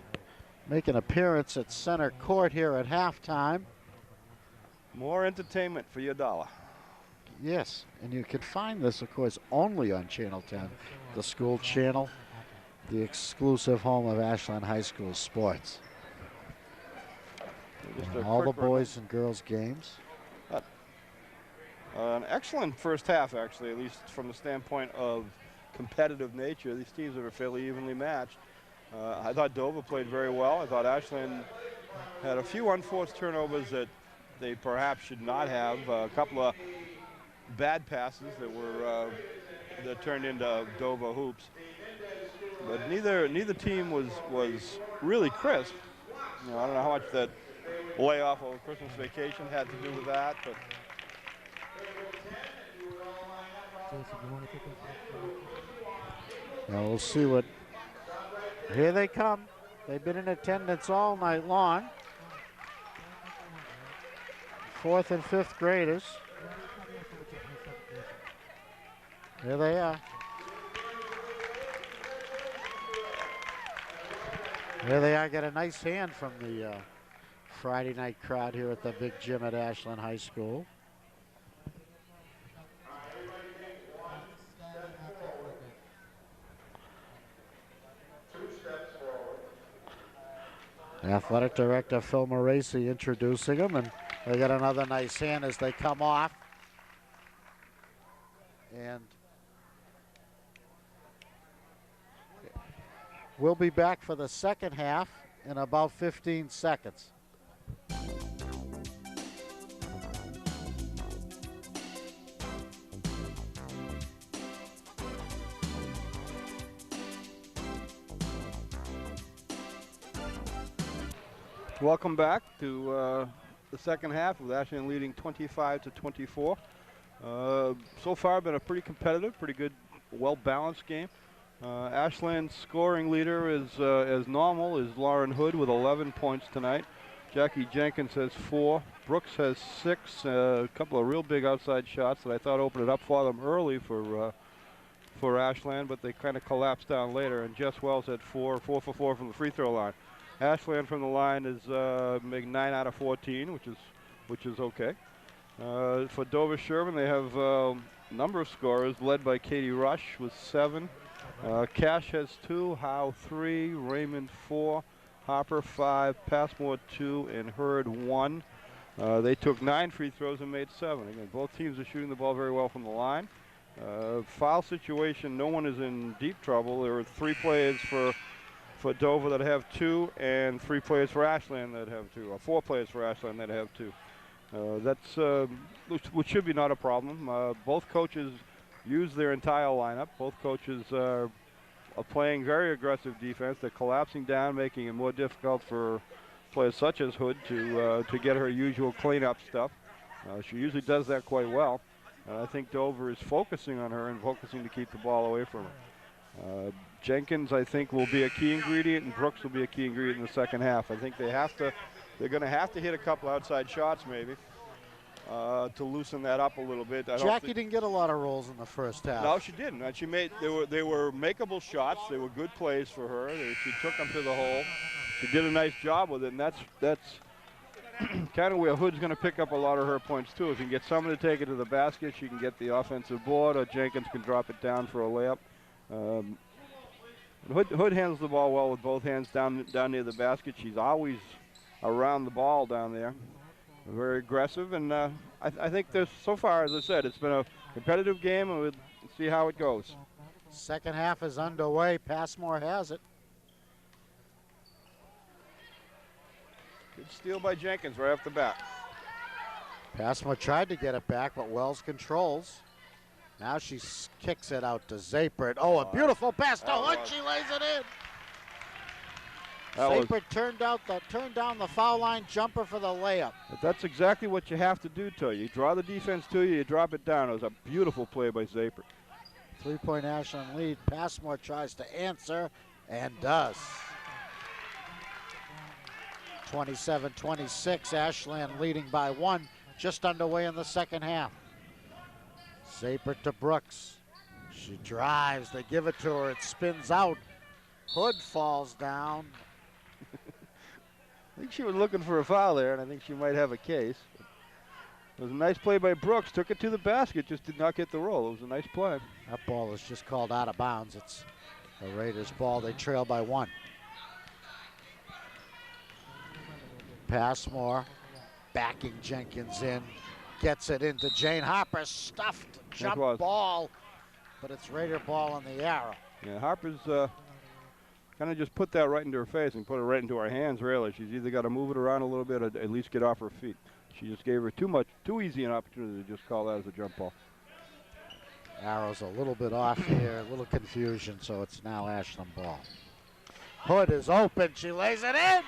make an appearance at center court here at halftime. more entertainment for your dollar. Yes, and you can find this, of course, only on Channel 10, the school channel, the exclusive home of Ashland High School sports. And all the boys and girls games. An excellent first half, actually, at least from the standpoint of competitive nature. These teams are fairly evenly matched. I thought Dover played very well. I thought Ashland had a few unforced turnovers that they perhaps should not have. A couple of bad passes that turned into Dover hoops. But neither team was really crisp. You know, I don't know how much that layoff over Christmas vacation had to do with that, but Now we'll see what. Here they come. They've been in attendance all night long. 4th and 5th graders. Here they are. Here they are. Get a nice hand from the Friday night crowd here at the big gym at Ashland High School. Athletic Director Phil Moracey introducing them, and they got another nice hand as they come off. And we'll be back for the second half in about 15 seconds. welcome back to the second half with Ashland leading 25-24. So far been a pretty competitive, pretty good, well-balanced game. Ashland's scoring leader is, as normal, is Lauren Hood with 11 points tonight. Jackie Jenkins has 4. Brooks has 6. A couple of real big outside shots that I thought opened it up for them early for Ashland, but they kind of collapsed down later. And Jess Wells had 4 for 4 from the free throw line. Ashland from the line is making 9 out of 14, which is okay. For Dover Sherborn, they have a number of scorers led by Katie Rush with 7. Cash has 2, Howe 3, Raymond 4, Hopper 5, Passmore 2, and Hurd 1. They took 9 free throws and made 7. Again, both teams are shooting the ball very well from the line. Foul situation, no one is in deep trouble. There are 3 players for Dover that have 2, and 3 players for Ashland that have 2, or 4 players for Ashland that have 2. That's which should be not a problem. Both coaches use their entire lineup. Both coaches are playing very aggressive defense. They're collapsing down, making it more difficult for players such as Hood to get her usual cleanup stuff. She usually does that quite well. I think Dover is focusing on her and focusing to keep the ball away from her. Jenkins, I think, will be a key ingredient, and Brooks will be a key ingredient in the second half. I think they're going to have to hit a couple outside shots maybe to loosen that up a little bit. Jackie didn't get a lot of rolls in the first half. No, she didn't. And they were makeable shots. They were good plays for her. She took them to the hole. She did a nice job with it, and that's kind of where Hood's going to pick up a lot of her points too. If you can get someone to take it to the basket, she can get the offensive board, or Jenkins can drop it down for a layup. Hood handles the ball well with both hands down near the basket. She's always around the ball down there. Very aggressive, and I think there's, so far, as I said, it's been a competitive game, and we'll see how it goes. Second half is underway. Passmore has it. Good steal by Jenkins right off the bat. Passmore tried to get it back, but Wells controls. Now she kicks it out to Zapert. Oh, a beautiful pass to Hood. She lays it in. Zapert turned down the foul line jumper for the layup. But that's exactly what you have to do to you. You draw the defense to you, you drop it down. It was a beautiful play by Zapert. 3-point Ashland lead. Passmore tries to answer and does. 27-26, Ashland leading by 1, just underway in the second half. Zapert to Brooks. She drives, they give it to her, it spins out. Hood falls down. I think she was looking for a foul there, and I think she might have a case. It was a nice play by Brooks, took it to the basket, just did not get the roll. It was a nice play. That ball is just called out of bounds. It's the Raiders' ball, they trail by 1. Passmore backing Jenkins in, gets it into Jane Harper, stuffed jump ball, but it's Raider ball on the arrow. Yeah, Harper's kind of just put that right into her face and put it right into her hands, really. She's either got to move it around a little bit or at least get off her feet. She just gave her too easy an opportunity to just call that as a jump ball. Arrow's a little bit off here, a little confusion, so it's now Ashland ball. Hood is open, she lays it in.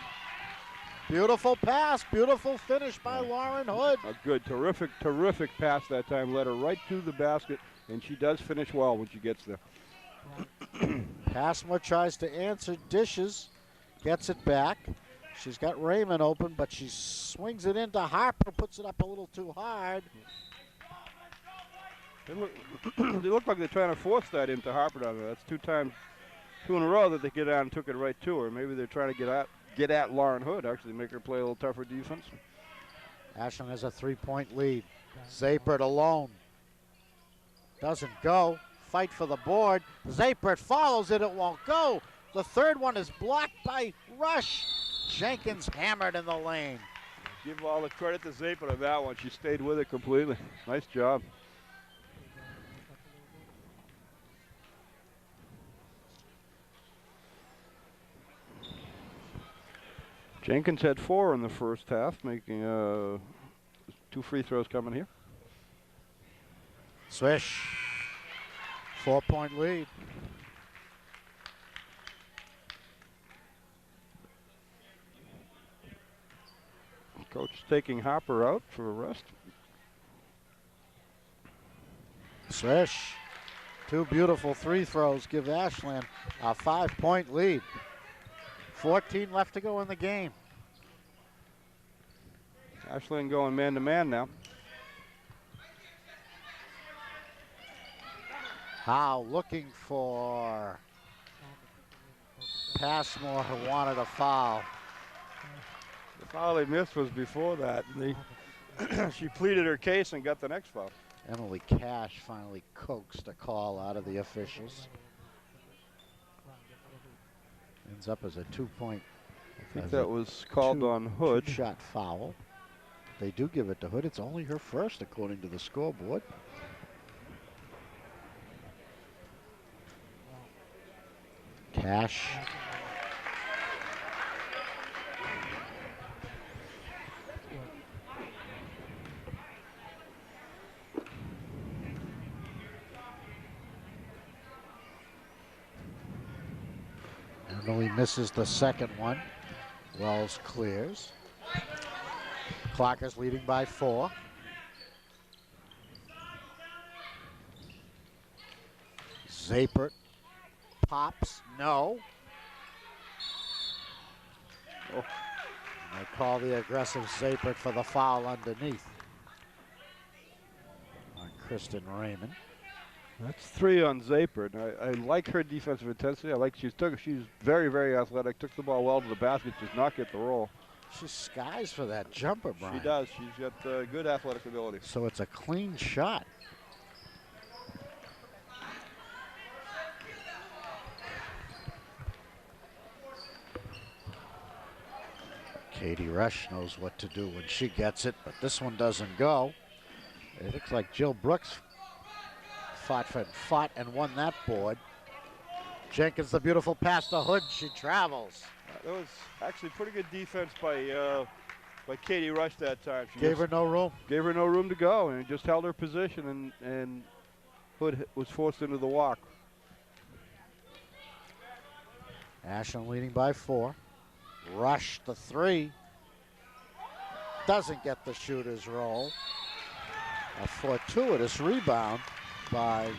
Beautiful pass, beautiful finish by Lauren Hood. A good, terrific pass that time. Led her right to the basket, and she does finish well when she gets there. Passmore tries to answer, dishes, gets it back. She's got Raymond open, but she swings it into Harper, puts it up a little too hard. They look like they're trying to force that into Harper down there. That's 2 in a row that they get out and took it right to her. Maybe they're trying to get at Lauren Hood, actually make her play a little tougher defense. Ashland has a 3-point lead. Zapert alone. Doesn't go. Fight for the board. Zapert follows it, it won't go. The third one is blocked by Rush. Jenkins hammered in the lane. Give all the credit to Zapert on that one. She stayed with it completely. Nice job. Jenkins had 4 in the first half, making 2 free throws coming here. Swish. 4-point lead. Coach taking Hopper out for a rest. Swish. Two beautiful free throws give Ashland a 5-point lead. 14 left to go in the game. Ashland going man-to-man now. Howe looking for Passmore, who wanted a foul. The foul they missed was before that. She pleaded her case and got the next foul. Emily Cash finally coaxed a call out of the officials. Ends up as a 2-point. I think that was called on Hood. Shot foul. They do give it to Hood. It's only her first, according to the scoreboard. Cash. Emily misses the second one. Wells clears. Clock is leading by 4. Zapert pops, no. Oh. They call the aggressive Zapert for the foul underneath on Kristen Raymond. That's 3 on Zapert. I like her defensive intensity. I like she's very, very athletic. Took the ball well to the basket, does not get the roll. She skies for that jumper, Brian. She does. She's got good athletic ability. So it's a clean shot. Katie Rush knows what to do when she gets it, but this one doesn't go. It looks like Jill Brooks fought and won that board. Jenkins, the beautiful pass to Hood. She travels. That was actually pretty good defense by Katie Rush that time. She gave her no room. Gave her no room to go, and just held her position, and Hood was forced into the walk. Ashland leading by 4. Rush the 3. Doesn't get the shooter's roll. A fortuitous rebound by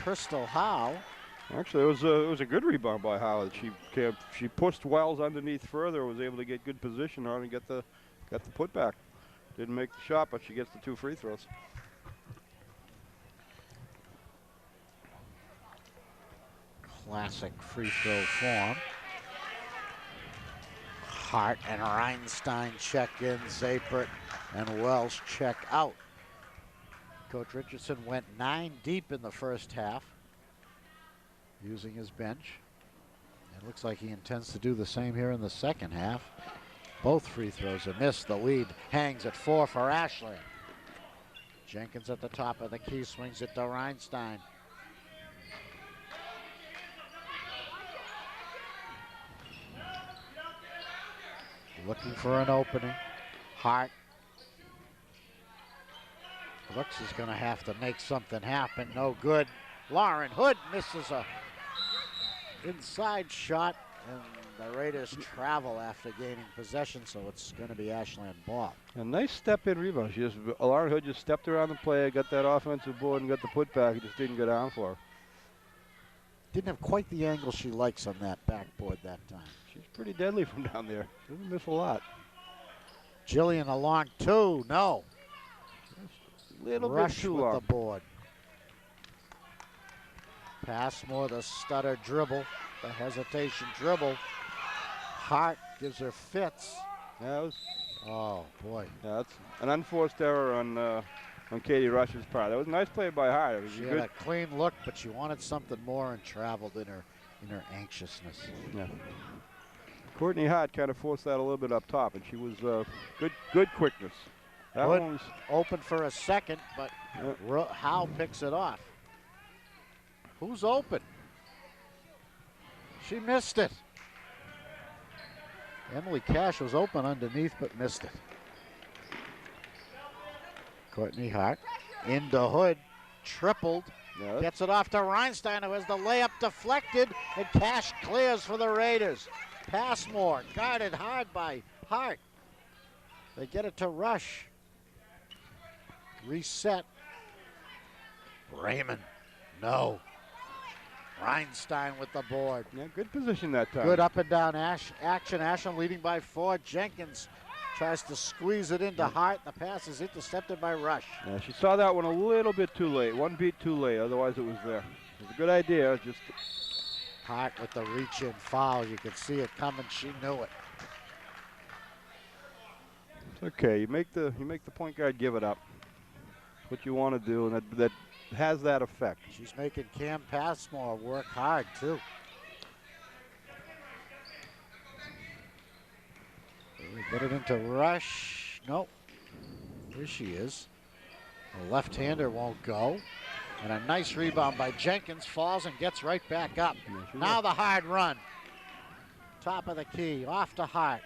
Crystal Howe. Actually, it was a good rebound by Howe. She pushed Wells underneath further, was able to get good position on and get the putback. Didn't make the shot, but she gets the 2 free throws. Classic free throw form. Hart and Reinstein check in. Zapert and Wells check out. Coach Richardson went 9 deep in the first half using his bench. It looks like he intends to do the same here in the second half. Both free throws are missed. The lead hangs at 4 for Ashland. Jenkins at the top of the key, swings it to Reinstein. Looking for an opening. Hart. Brooks is going to have to make something happen. No good. Lauren Hood misses a inside shot, and the Raiders travel after gaining possession, so it's going to be Ashland ball. A nice step-in rebound. Lauren Hood just stepped around the play, got that offensive board, and got the putback. It just didn't go down for her. Didn't have quite the angle she likes on that backboard that time. She's pretty deadly from down there. Doesn't miss a lot. Jillian a long 2, no. Little Rush bit too with long. the board. Passmore, the stutter dribble, the hesitation dribble. Hart gives her fits. Yeah, Oh boy. Yeah, that's an unforced error on Katie Rush's part. That was a nice play by Hart. It was She a had good. a clean look, but she wanted something more and traveled in her anxiousness. Yeah. Courtney Hart kind of forced that a little bit up top, and she was good quickness. That Hood one was open for a second, but Howe picks it off. Who's open? She missed it. Emily Cash was open underneath, but missed it. Courtney Hart into Hood, tripled, yeah, gets it off to Reinstein, who has the layup deflected, and Cash clears for the Raiders. Passmore, guarded hard by Hart. They get it to Rush. Reset. Raymond No. Reinstein with the board. Yeah, good position that time. Good up and down action. Ashland leading by 4. Jenkins tries to squeeze it into Hart. The pass is intercepted by Rush. Yeah, she saw that one a little bit too late. One beat too late, otherwise it was there. It was a good idea, just... Hart with the reach-in foul. You could see it coming. She knew it. It's okay. You make the point guard give it up. That's what you want to do, and that has that effect. She's making Cam Passmore work hard, too. We get it into Rush. Nope. Here she is. The left-hander won't go. And a nice rebound by Jenkins. Falls and gets right back up. Yeah, now the hard run. Top of the key. Off to Hart.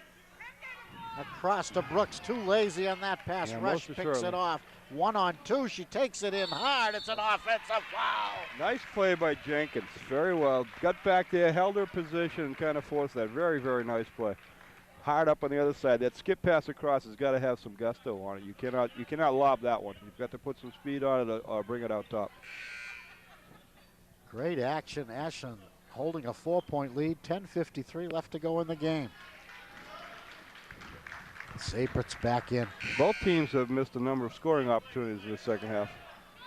Across to Brooks. Too lazy on that pass. Yeah, Rush picks it off. 1-on-2. She takes it in hard. It's an offensive foul. Nice play by Jenkins. Very well. Got back there, held her position, and kind of forced that. Very, very nice play. Hard up on the other side. That skip pass across has got to have some gusto on it. You cannot lob that one. You've got to put some speed on it or bring it out top. Great action. Ashland holding a 4-point lead. 10:53 left to go in the game. Zapert's back in. Both teams have missed a number of scoring opportunities in the second half.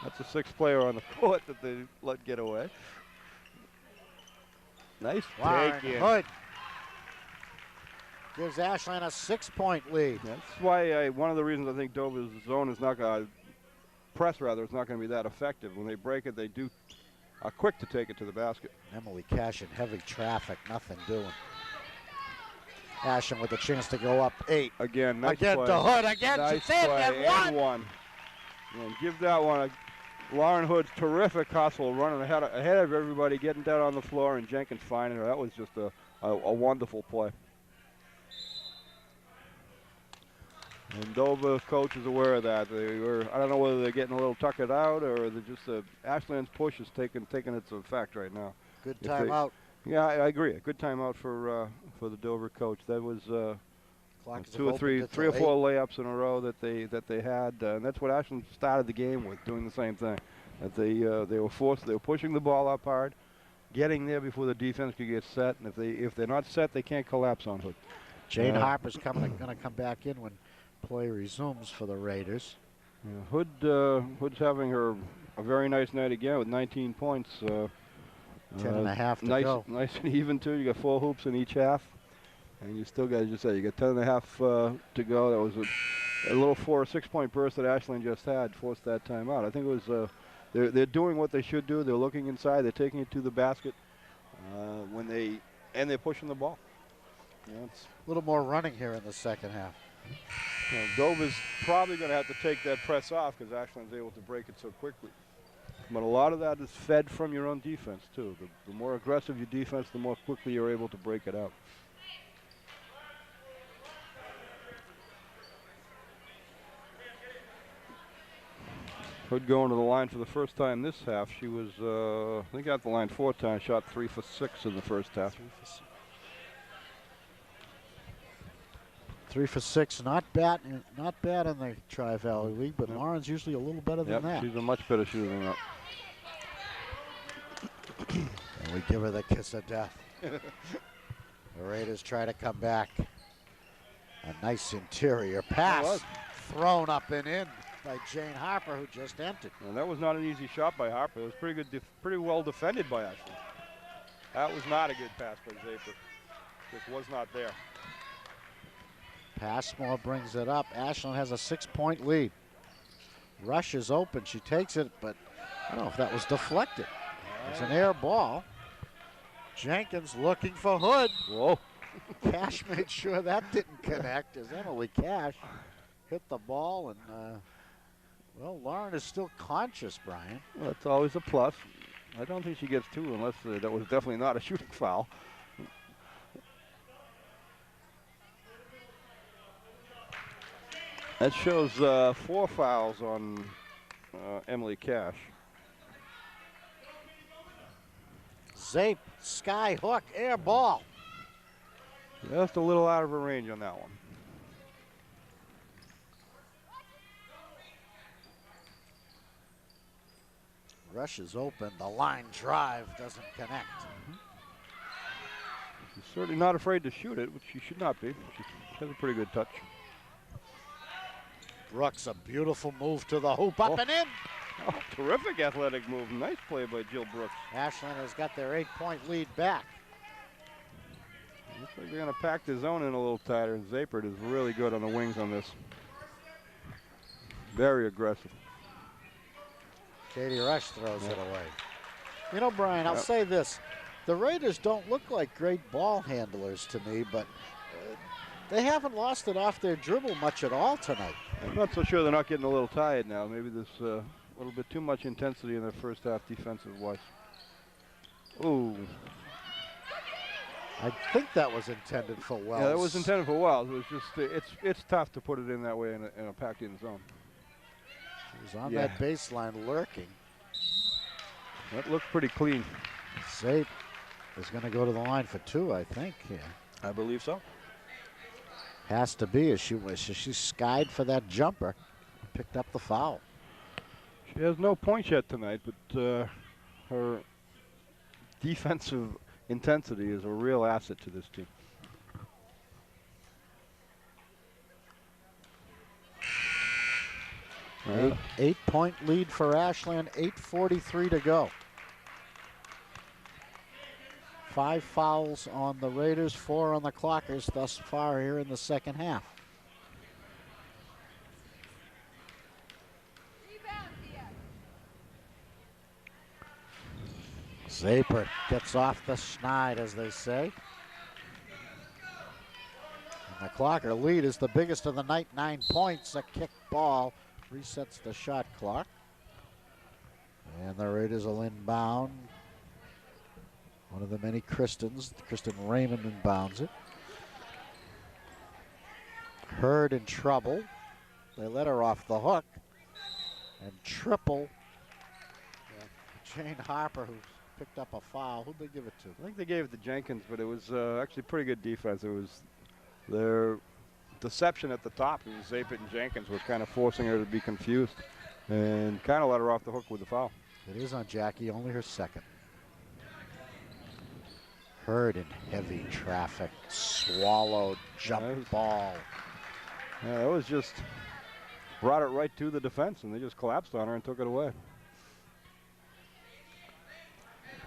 That's the 6th player on the court that they let get away. Nice take in. Hood gives Ashland a 6-point lead. That's why one of the reasons I think Dover's zone is not going to press, rather, it's not going to be that effective. When they break it, they are quick to take it to the basket. Emily Cash in heavy traffic, nothing doing. Ashland with a chance to go up 8. Again, nice again play. to Hood. Again, nice she's in and one. And give that one Lauren Hood's terrific hustle, running ahead of everybody, getting down on the floor, and Jenkins finding her. That was just a wonderful play. And Dover coach is aware of that. I don't know whether they're getting a little tuckered out or they're just Ashland's push is taking its effect right now. Good timeout. Yeah, I agree. A good timeout for the Dover coach. That was 3 or 4 layups in a row that they had, and that's what Ashland started the game with, doing the same thing. That they were pushing the ball up hard, getting there before the defense could get set, and if they're not set, they can't collapse on Hood. Jane Harper's going to come back in when play resumes for the Raiders. Yeah, Hood's having a very nice night again with 19 points. 10.5 to go. Nice and even too. You got 4 hoops in each half, and you still got, as you said, you got 10.5 to go. That was a little 4 or 6 point burst that Ashland just had, forced that time out. I think it was they're doing what they should do. They're looking inside. They're taking it to the basket they're pushing the ball. Yeah, it's a little more running here in the second half. Dover's probably going to have to take that press off because Ashland's able to break it so quickly. But a lot of that is fed from your own defense, too. The more aggressive your defense, the more quickly you're able to break it out. Hood going to the line for the first time this half. She was, I think, at the line 4 times, shot 3 for 6 in the first half. 3 for 6, not bad in the Tri-Valley League, but Lauren's usually a little better than that. She's a much better shooter than that. And we give her the kiss of death. The Raiders try to come back. A nice interior pass thrown up and in by Jane Harper, who just entered. And that was not an easy shot by Harper. It was pretty good, pretty well defended by Ashland. That was not a good pass by Zaper. Just was not there. Passmore brings it up. Ashland has a 6-point lead. Rush is open. She takes it, but I don't know if that was deflected. It's an air ball. Jenkins looking for Hood. Whoa. Cash made sure that didn't connect as Emily Cash hit the ball. And, well, Lauren is still conscious, Brian. Well, that's always a plus. I don't think she gets 2 unless that was definitely not a shooting foul. That shows 4 fouls on Emily Cash. Zape, sky hook, air ball. Just a little out of her range on that one. Rush is open. The line drive doesn't connect. She's certainly not afraid to shoot it, which she should not be. She has a pretty good touch. Brooks, a beautiful move to the hoop, up and in. Oh, terrific athletic move. Nice play by Jill Brooks. Ashland has got their 8-point lead back. Looks like they're going to pack the zone in a little tighter. Zapert is really good on the wings on this. Very aggressive. Katie Rush throws it away. You know, Brian, I'll say this. The Raiders don't look like great ball handlers to me, but they haven't lost it off their dribble much at all tonight. I'm not so sure they're not getting a little tired now. Maybe there's a little bit too much intensity in their first half defensive-wise. Ooh. I think that was intended for Wells. Yeah, that was intended for Wells. It was just it's tough to put it in that way in a packed-in zone. He was on that baseline lurking. That looked pretty clean. Zape is going to go to the line for 2, I think. Yeah. I believe so. Has to be as she skied for that jumper. Picked up the foul. She has no points yet tonight, but her defensive intensity is a real asset to this team. Right. 8-point lead for Ashland, 8:43 to go. 5 fouls on the Raiders, 4 on the Clockers thus far here in the second half. Zapert gets off the schneid, as they say. And the Clocker lead is the biggest of the night, 9 points. A kick ball resets the shot clock. And the Raiders will inbound. One of the many Kristen Raymond inbounds it. Hurd in trouble. They let her off the hook. And triple. Jane Harper, who picked up a foul. Who'd they give it to? I think they gave it to Jenkins, but it was actually pretty good defense. It was their deception at the top. It was Zapet and Jenkins was kind of forcing her to be confused and kind of let her off the hook with the foul. It is on Jackie, only her second. Hurd in heavy traffic, swallowed, jump ball. Yeah, that was just brought it right to the defense, and they just collapsed on her and took it away.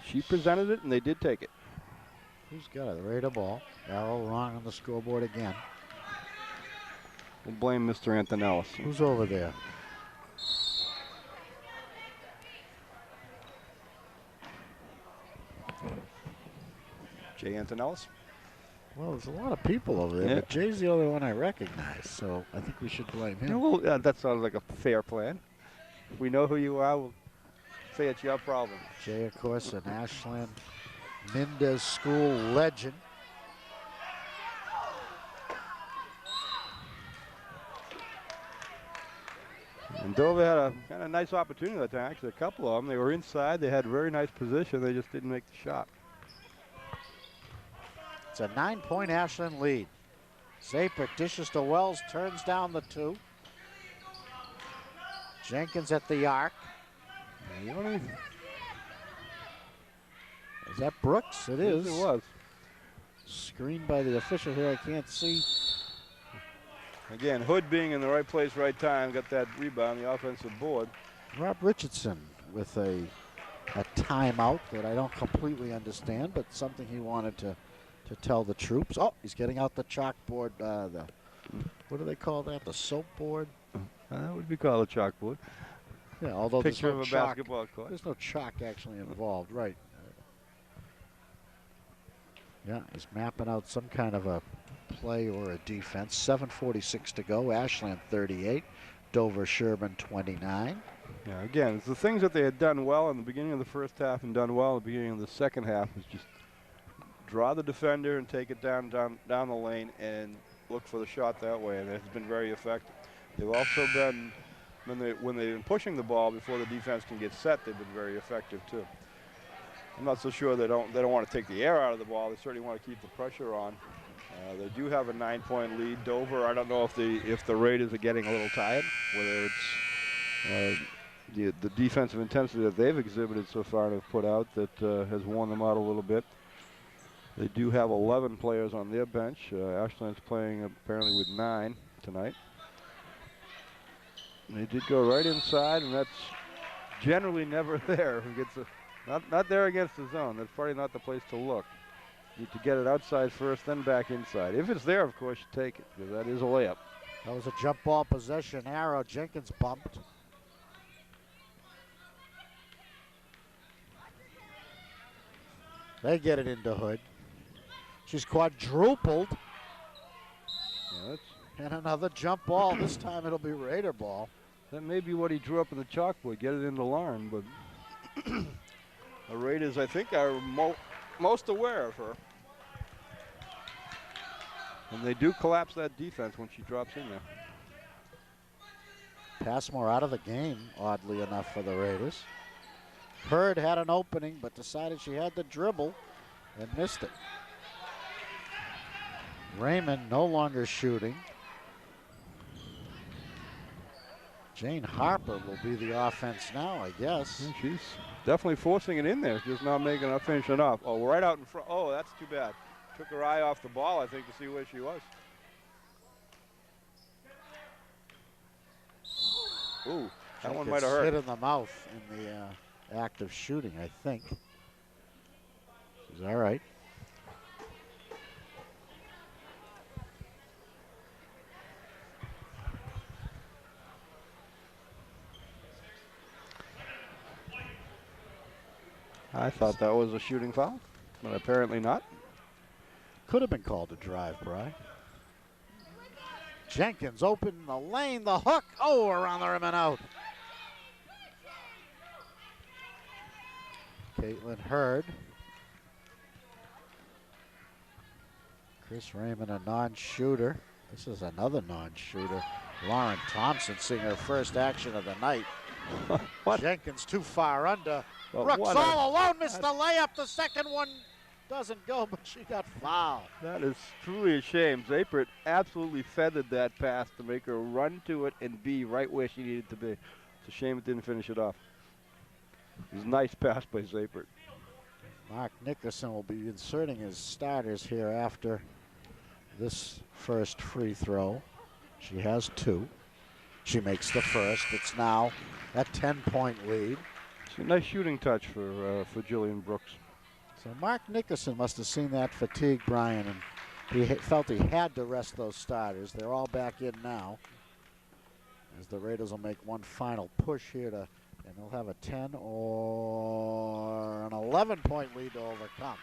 She presented it, and they did take it. Who's got it? The Raider ball. Arrow wrong on the scoreboard again. We'll blame Mr. Antonellis. Who's over there? Jay Antonellis. Well, there's a lot of people over there, but Jay's the only one I recognize, so I think we should blame him. Yeah, well, that sounds like a fair plan. If we know who you are, we'll say it's your problem. Jay, of course, an Ashland Mendez School legend. And Dover had a kind of nice opportunity that time. Actually, a couple of them. They were inside. They had very nice position. They just didn't make the shot. It's a 9-point Ashland lead. Zapert dishes to Wells, turns down the 2. Jenkins at the arc. Is that Brooks? It is. Yes, it was. Screened by the official here. I can't see. Again, Hood being in the right place, right time, got that rebound, the offensive board. Rob Richardson with a timeout that I don't completely understand, but something he wanted to tell the troops. Oh, he's getting out the chalkboard. What do they call that? The soap board? That would be called a chalkboard. Yeah, although Picture there's no of a chalk, basketball court. there's no chalk actually involved, right? Yeah, he's mapping out some kind of a play or a defense. 7:46 to go. Ashland 38, Dover Sherborn 29. Yeah, again, it's the things that they had done well in the beginning of the first half and done well at the beginning of the second half is just draw the defender and take it down the lane and look for the shot that way, and it's been very effective. They've also been, when they've been pushing the ball before the defense can get set, they've been very effective too. I'm not so sure they don't want to take the air out of the ball. They certainly want to keep the pressure on. They do have a 9-point lead. Dover, I don't know if the Raiders are getting a little tired, whether it's the defensive intensity that they've exhibited so far and have put out that has worn them out a little bit. They do have 11 players on their bench. Ashland's playing apparently with 9 tonight. And they did go right inside, and that's generally never there. Who gets not there against the zone. That's probably not the place to look. You need to get it outside first, then back inside. If it's there, of course, you take it, because that is a layup. That was a jump ball possession arrow. Jenkins bumped. They get it into Hood. She's quadrupled. Yeah, and another jump ball. This time it'll be Raider ball. That may be what he drew up in the chalkboard, get it into Lauren, but the Raiders, I think, are most aware of her. And they do collapse that defense when she drops in there. Passmore out of the game, oddly enough, for the Raiders. Hurd had an opening, but decided she had to dribble and missed it. Raymond no longer shooting. Jane Harper will be the offense now, I guess. Yeah, she's definitely forcing it in there, just not making enough, finish enough. Oh, right out in front. Oh, that's too bad. Took her eye off the ball, I think, to see where she was. Ooh, that one might have hurt. Hit in the mouth in the act of shooting, I think. She's all right. I thought that was a shooting foul, but apparently not. Could have been called a drive, Bry. Jenkins open in the lane, the hook. Oh, around the rim and out. Caitlin Hurd. Chris Raymond, a non-shooter. This is another non-shooter. Lauren Thompson seeing her first action of the night. Jenkins too far under. Brooks all alone, missed the layup. The second one doesn't go, but she got fouled. That is truly a shame. Zapert absolutely feathered that pass to make her run to it and be right where she needed to be. It's a shame it didn't finish it off. It was a nice pass by Zapert. Mark Nickerson will be inserting his starters here after this first free throw. She has 2. She makes the first. It's now a 10-point lead. It's a nice shooting touch for Jillian Brooks. So Mark Nickerson must have seen that fatigue, Brian, and he felt he had to rest those starters. They're all back in now, as the Raiders will make one final push here to, and they'll have a 10 or an 11-point lead to overcome.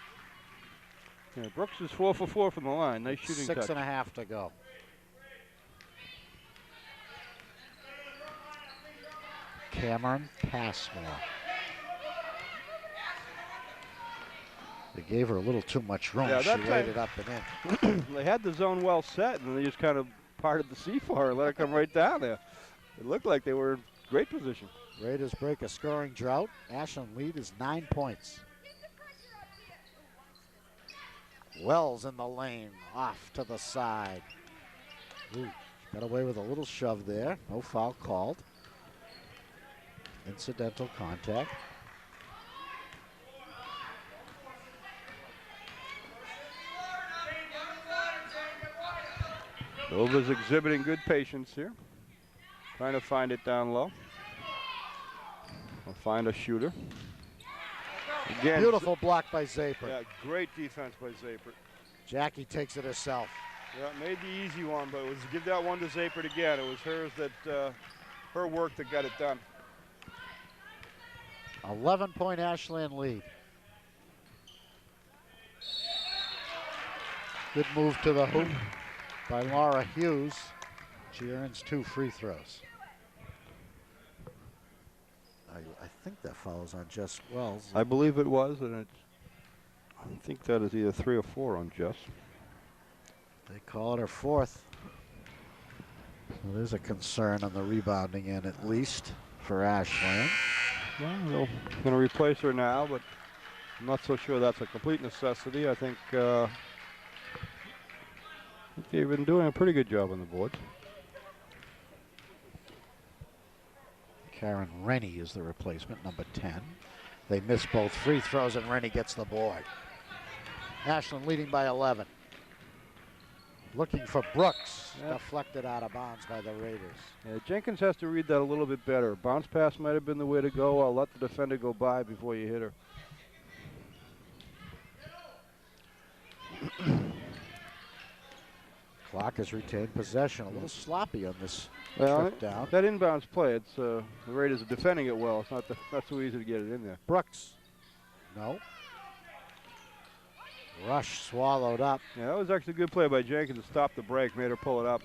Yeah, Brooks is 4 for 4 from the line. Nice shooting touch. 6.5 to go. Cameron Passmore. They gave her a little too much room. Yeah, she laid it up and in. They had the zone well set, and they just kind of parted the sea for her and let her come right down there. It looked like they were in great position. Raiders break a scoring drought. Ashland lead is 9 points. Wells in the lane, off to the side. Ooh, got away with a little shove there. No foul called. Incidental contact. Nova's exhibiting good patience here. Trying to find it down low. We'll find a shooter. Again, beautiful block by Zapert. Yeah, great defense by Zapert. Jackie takes it herself. Yeah, made the easy one, but it was give that one to Zapert again. It was hers that, her work that got it done. 11-point Ashland lead. Good move to the hoop by Laura Hughes. She earns 2 free throws. I think that follows on Jess Wells. I believe it was, and I think that is either 3 or 4 on Jess. They call it her 4th. So there's a concern on the rebounding end, at least, for Ashland. Well, they're going to replace her now, but I'm not so sure that's a complete necessity. I think they've been doing a pretty good job on the board. Karen Rennie is the replacement, number 10. They miss both free throws, and Rennie gets the board. Ashland leading by 11. Looking for Brooks, deflected out of bounds by the Raiders. Yeah, Jenkins has to read that a little bit better. Bounce pass might have been the way to go. I'll let the defender go by before you hit her. Clock has retained possession. A little sloppy on this Well, trip down. that inbounds play, it's the Raiders are defending it well. It's not so easy to get it in there. Brooks. No. Rush swallowed up. Yeah, that was actually a good play by Jenkins to stop the break, made her pull it up.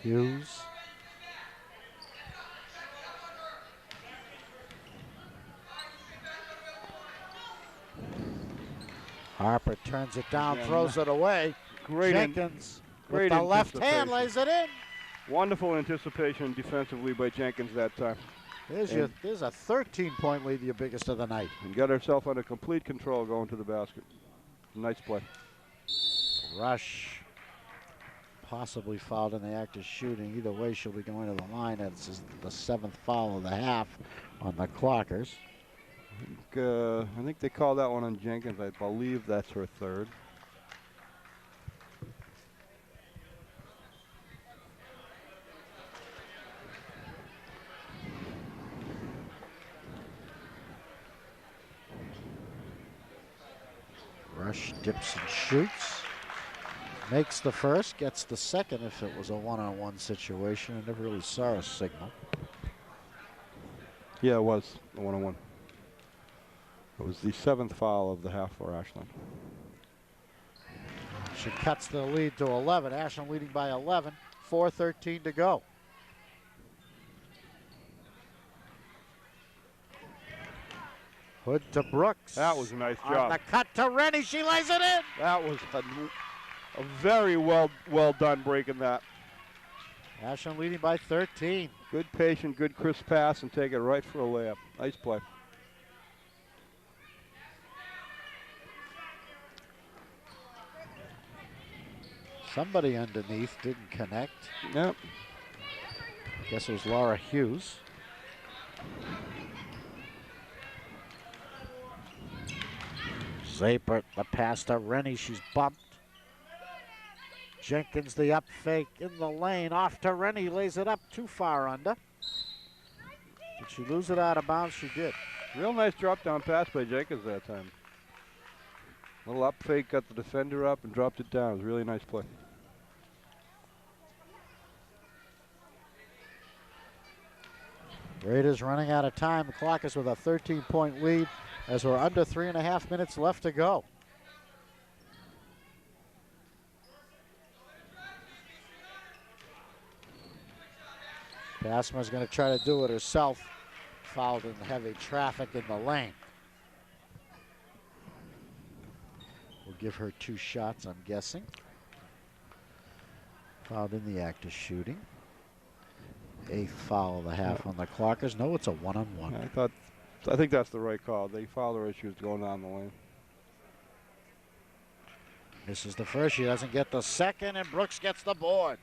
Hughes. Harper turns it down, throws it away. Jenkins with the left hand lays it in. Wonderful anticipation defensively by Jenkins that time. There's a 13-point lead, your biggest of the night. And got herself under complete control going to the basket. Nice play. Rush possibly fouled in the act of shooting. Either way, she'll be going to the line. It's the 7th foul of the half on the Clockers. I think they called that one on Jenkins. I believe that's her 3rd. Rush dips and shoots. Makes the first, gets the second if it was a one-on-one situation. I never really saw a signal. Yeah, it was a one-on-one. It was the 7th foul of the half for Ashland. She cuts the lead to 11. Ashland leading by 11. 4:13 to go. Hood to Brooks. That was a nice job. On the cut to Rennie. She lays it in. That was a very well done breaking that. Ashland leading by 13. Good patient, good crisp pass, and take it right for a layup. Nice play. Somebody underneath didn't connect. Yep. Guess it was Laura Hughes. Zapert, the pass to Rennie. She's bumped. Jenkins, the up fake in the lane. Off to Rennie. Lays it up too far under. Did she lose it out of bounds? She did. Real nice drop down pass by Jenkins that time. Little up fake, got the defender up and dropped it down. It was a really nice play. Raiders running out of time. The clock is with a 13-point lead as we're under 3.5 minutes left to go. Passmer's going to try to do it herself. Fouled in heavy traffic in the lane. We'll give her 2 shots, I'm guessing. Fouled in the act of shooting. 8th foul of the half on the Clockers. No, it's a one-on-one. I think that's the right call. They fouled her as she was going down the lane. This is the first. She doesn't get the second, and Brooks gets the board.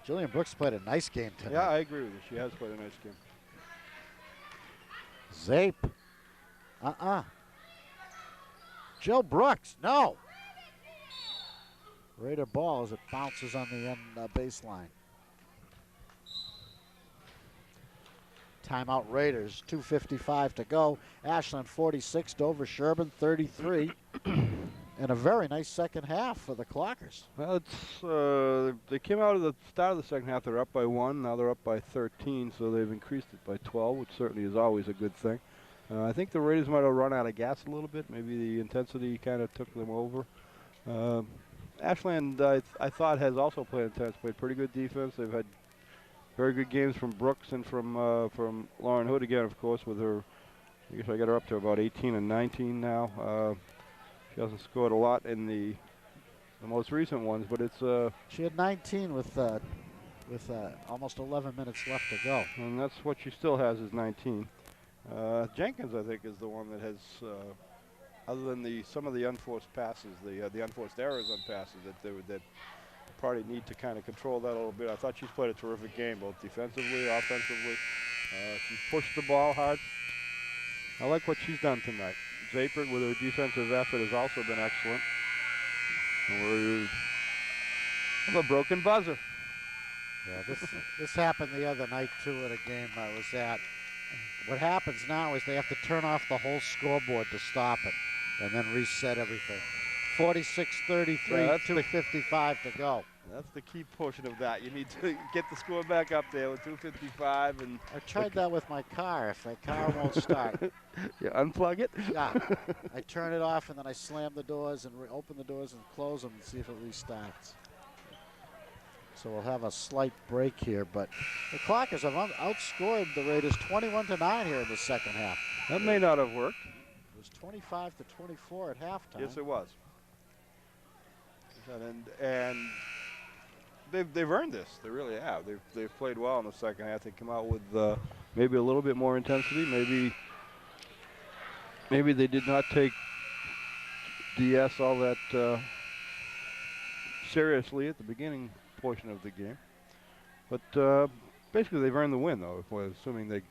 Jillian Brooks played a nice game tonight. Yeah, I agree with you. She has played a nice game. Zape. Jill Brooks, no. Raider ball as it bounces on the end baseline. Timeout Raiders, 2:55 to go. Ashland 46, Dover Sherborn 33. And a very nice second half for the Clockers. Well, they came out of the start of the second half. They're up by 1. Now they're up by 13, so they've increased it by 12, which certainly is always a good thing. I think the Raiders might have run out of gas a little bit. Maybe the intensity kind of took them over. Ashland, I thought, has also played intense, played pretty good defense. They've had very good games from Brooks and from Lauren Hood again, of course, with her. I guess I got her up to about 18 and 19 now. She hasn't scored a lot in the most recent ones, but it's. She had 19 with almost 11 minutes left to go. And that's what she still has is 19. Jenkins, I think, is the one that has, other than some of the unforced passes, the unforced errors on passes that probably need to kind of control that a little bit. I thought she's played a terrific game, both defensively, offensively. She's pushed the ball hard. I like what she's done tonight. Zapert with her defensive effort has also been excellent. And we have a broken buzzer. Yeah, this happened the other night too at a game I was at. What happens now is they have to turn off the whole scoreboard to stop it and then reset everything. 46-33, Yeah, 2:55 to go. That's the key portion of that. You need to get the score back up there with 2:55. And I tried that with my car. If my car won't start. You unplug it? Yeah. I turn it off and then I slam the doors and open the doors and close them and see if it restarts. So we'll have a slight break here, but the Clockers have outscored the Raiders 21-9 here in the second half. That may not have worked. It was 25-24 at halftime. Yes, it was. And they've earned this. They really have. They've played well in the second half. They come out with maybe a little bit more intensity. Maybe they did not take DS all that seriously at the beginning portion of the game. But basically, they've earned the win, though. If we're assuming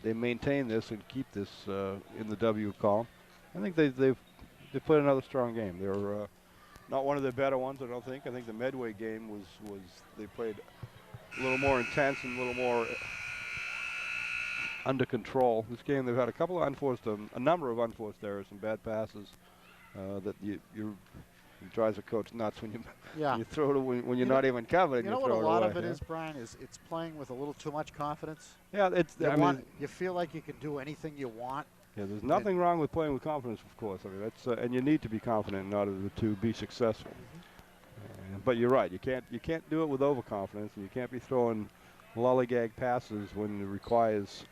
they maintain this and keep this in the W column, I think they've played another strong game. They're not one of the better ones, I don't think. I think the Medway game was they played a little more intense and a little more under control. This game, they've had a number of unforced errors and bad passes that it drives a coach nuts when you throw it when you're not even covered. You know what a lot of it is, Brian, is it's playing with a little too much confidence. Yeah, you feel like you can do anything you want. Yeah, there's nothing wrong with playing with confidence, of course. I mean, that's and you need to be confident in order to be successful. But you're right. You can't do it with overconfidence, and you can't be throwing lollygag passes when it requires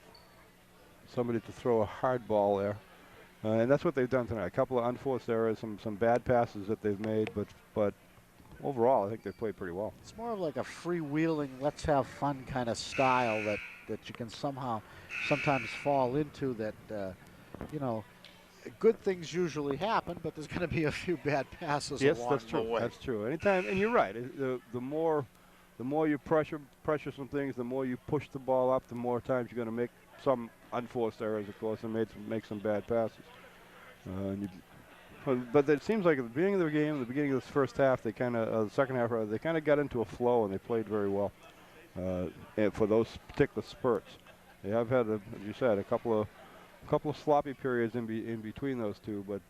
somebody to throw a hard ball there. And that's what they've done tonight. A couple of unforced errors, some bad passes that they've made, but overall, I think they've played pretty well. It's more of like a freewheeling, let's have fun kind of style that you can sometimes fall into. That good things usually happen, but there's going to be a few bad passes along the way. Yes, that's true. That's true. Anytime, and you're right. The more you pressure some things, the more you push the ball up, the more times you're going to make some unforced errors, of course, and make some bad passes. But it seems like at the beginning of the game, the beginning of this first half, the second half, they kind of got into a flow and they played very well. And for those particular spurts, they have had, as you said, a couple of sloppy periods in between those two, but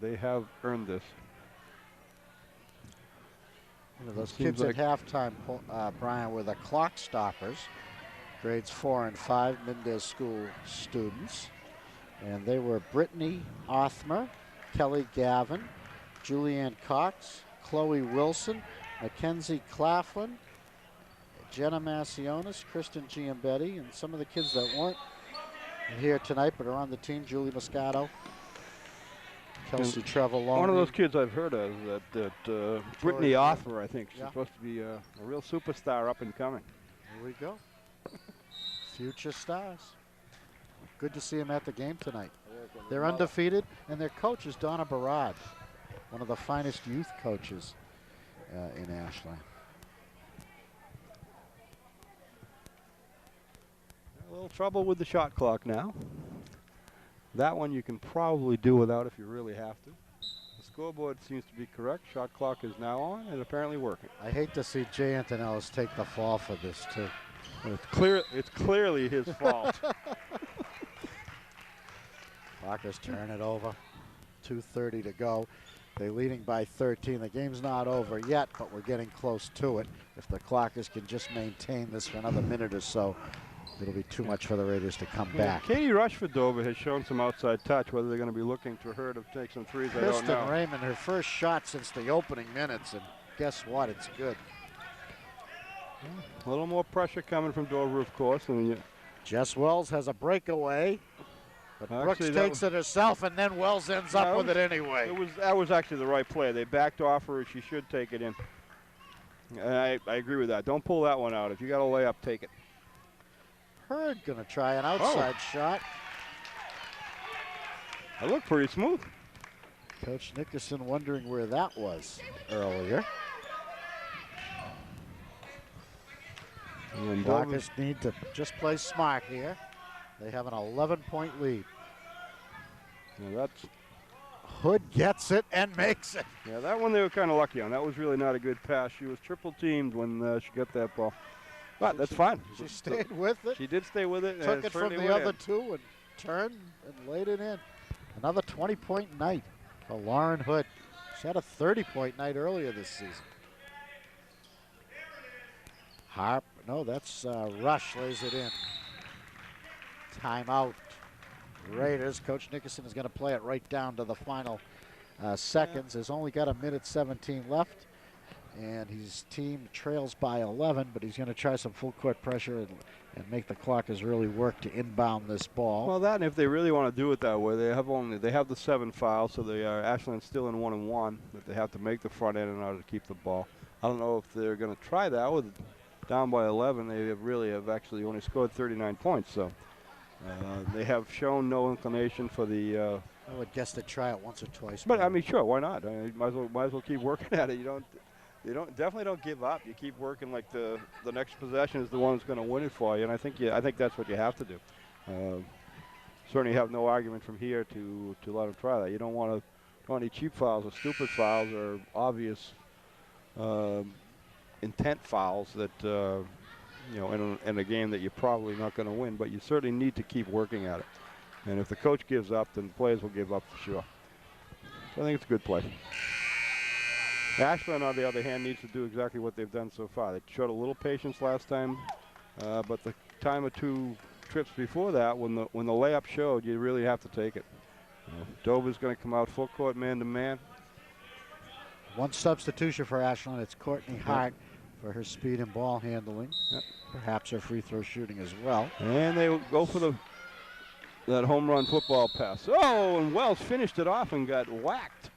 they have earned this. Those kids at halftime, Brian, were the clock stoppers, grades 4 and 5, Mendez School students. And they were Brittany Othmer, Kelly Gavin, Julianne Cox, Chloe Wilson, Mackenzie Claflin, Jenna Massionis, Kristen Giambetti, and some of the kids that weren't here tonight but are on the team, Julie Moscato, Kelsey Trevor Long. One of those kids I've heard of, that Brittany Othmer, I think. She's supposed to be a real superstar up and coming. Here we go. Future stars. Good to see them at the game tonight. They're undefeated, and their coach is Donna Barad, one of the finest youth coaches in Ashland. A little trouble with the shot clock now. That one you can probably do without if you really have to. The scoreboard seems to be correct. Shot clock is now on and apparently working. I hate to see Jay Antonellis take the fall for this, too. Well, it's clearly his fault. Clockers turn it over. 2:30 to go. They're leading by 13. The game's not over yet, but we're getting close to it. If the Clockers can just maintain this for another minute or so, it'll be too much for the Raiders to come back. Katie Rushford-Dover has shown some outside touch. Whether they're going to be looking to her to take some threes, I don't know. Kristen Raymond, her first shot since the opening minutes, and guess what? It's good. A little more pressure coming from Dover, of course. Jess Wells has a breakaway, but Brooks takes it herself, and then Wells ends up with it anyway. That was actually the right play. They backed off her. She should take it in. And I agree with that. Don't pull that one out. If you got a layup, take it. Hurd going to try an outside shot. That looked pretty smooth. Coach Nickerson wondering where that was earlier. And Clockers need to just play smart here. They have an 11-point lead. that's Hood gets it and makes it. Yeah, that one they were kind of lucky on. That was really not a good pass. She was triple teamed when she got that ball. But that's fine. She stayed with it. She did stay with it. Took it from the other two and turned and laid it in. Another 20-point night for Lauren Hood. She had a 30-point night earlier this season. Harp, no, that's Rush lays it in. Timeout. Raiders. Coach Nickerson is going to play it right down to the final seconds. Has only got 1:17 left, and his team trails by 11, but he's going to try some full court pressure and make the Clockers really work to inbound this ball. Well, that, and if they really want to do it that way, they have the 7 fouls, so they are Ashland's still in 1-1, but they have to make the front end in order to keep the ball. I don't know if they're going to try that with down by 11. They have actually only scored 39 points, so. They have shown no inclination for the. I would guess they try it once or twice. But I mean, sure, why not? You might as well keep working at it. You definitely don't give up. You keep working like the next possession is the one that's going to win it for you. And I think that's what you have to do. Certainly have no argument from here to let them try that. You don't want any cheap fouls or stupid fouls or obvious intent fouls that. In a game that you're probably not going to win, but you certainly need to keep working at it. And if the coach gives up, then the players will give up for sure. So I think it's a good play. Ashland, on the other hand, needs to do exactly what they've done so far. They showed a little patience last time, but the time or two trips before that, when the layup showed, you really have to take it. Dover's going to come out full court man-to-man. One substitution for Ashland. It's Courtney Hart. For her speed and ball handling. Yep. Perhaps her free throw shooting as well. And they go for that home run football pass. Oh, and Wells finished it off and got whacked.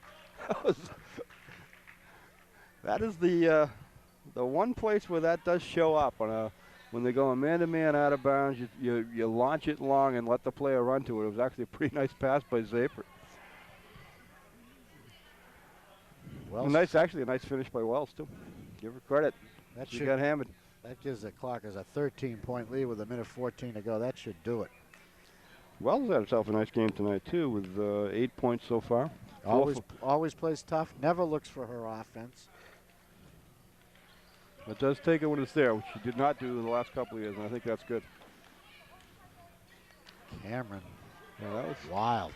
That is the one place where that does show up. When they go a man-to-man out of bounds, you launch it long and let the player run to it. It was actually a pretty nice pass by Zapert. Actually a nice finish by Wells, too. Give her credit. She got hammered. That gives the Clockers a 13-point lead with 1:14 to go. That should do it. Wells had herself a nice game tonight, too, with 8 points so far. Always plays tough. Never looks for her offense. But does take it when it's there, which she did not do in the last couple of years, and I think that's good. Cameron. Yeah, that was wild.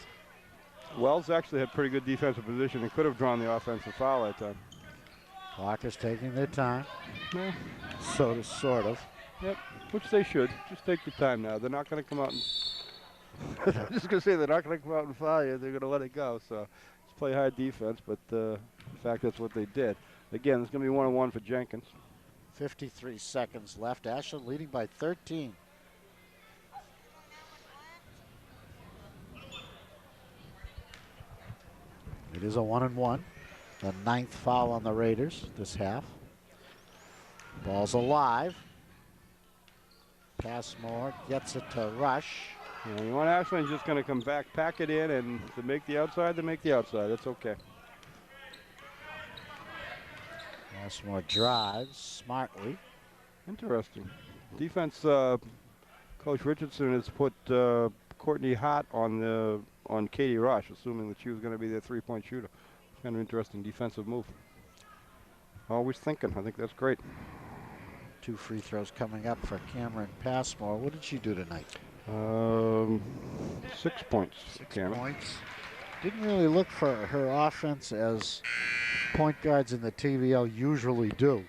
Wells actually had pretty good defensive position and could have drawn the offensive foul that time. Clockers taking their time. Yeah. Sort of. Yep, which they should. Just take your time now. They're not going to come out and I'm just going to say they're not going to come out and foul you. They're going to let it go. So just play hard defense, but in fact, that's what they did. Again, it's going to be 1-on-1 for Jenkins. 53 seconds left. Ashland leading by 13. It is a 1-on-1. The 9th foul on the Raiders this half. Ball's alive. Passmore gets it to Rush. Yeah, you want Ashland just going to come back, pack it in, and to make the outside, to make the outside. That's okay. Passmore drives smartly. Interesting. Defense, Coach Richardson has put Courtney Hart on Katie Rush, assuming that she was going to be their three-point shooter. Kind of interesting defensive move. Always thinking. I think that's great. 2 free throws coming up for Cameron Passmore. What did she do tonight? 6 points. 6 points. Didn't really look for her offense as point guards in the TVL usually do.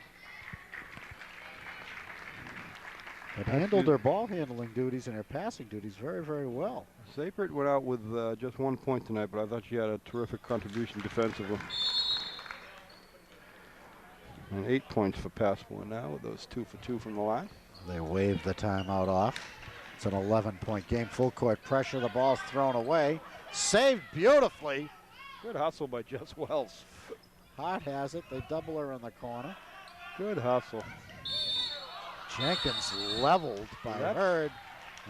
But handled her ball handling duties and her passing duties very, very well. Zapert went out with just 1 point tonight, but I thought she had a terrific contribution defensively. And 8 points for Passmore now with those 2 for 2 from the line. They waved the timeout off. It's an 11-point game. Full court pressure. The ball's thrown away. Saved beautifully. Good hustle by Jess Wells. Hart has it. They double her in the corner. Good hustle. Jenkins leveled by Hurd.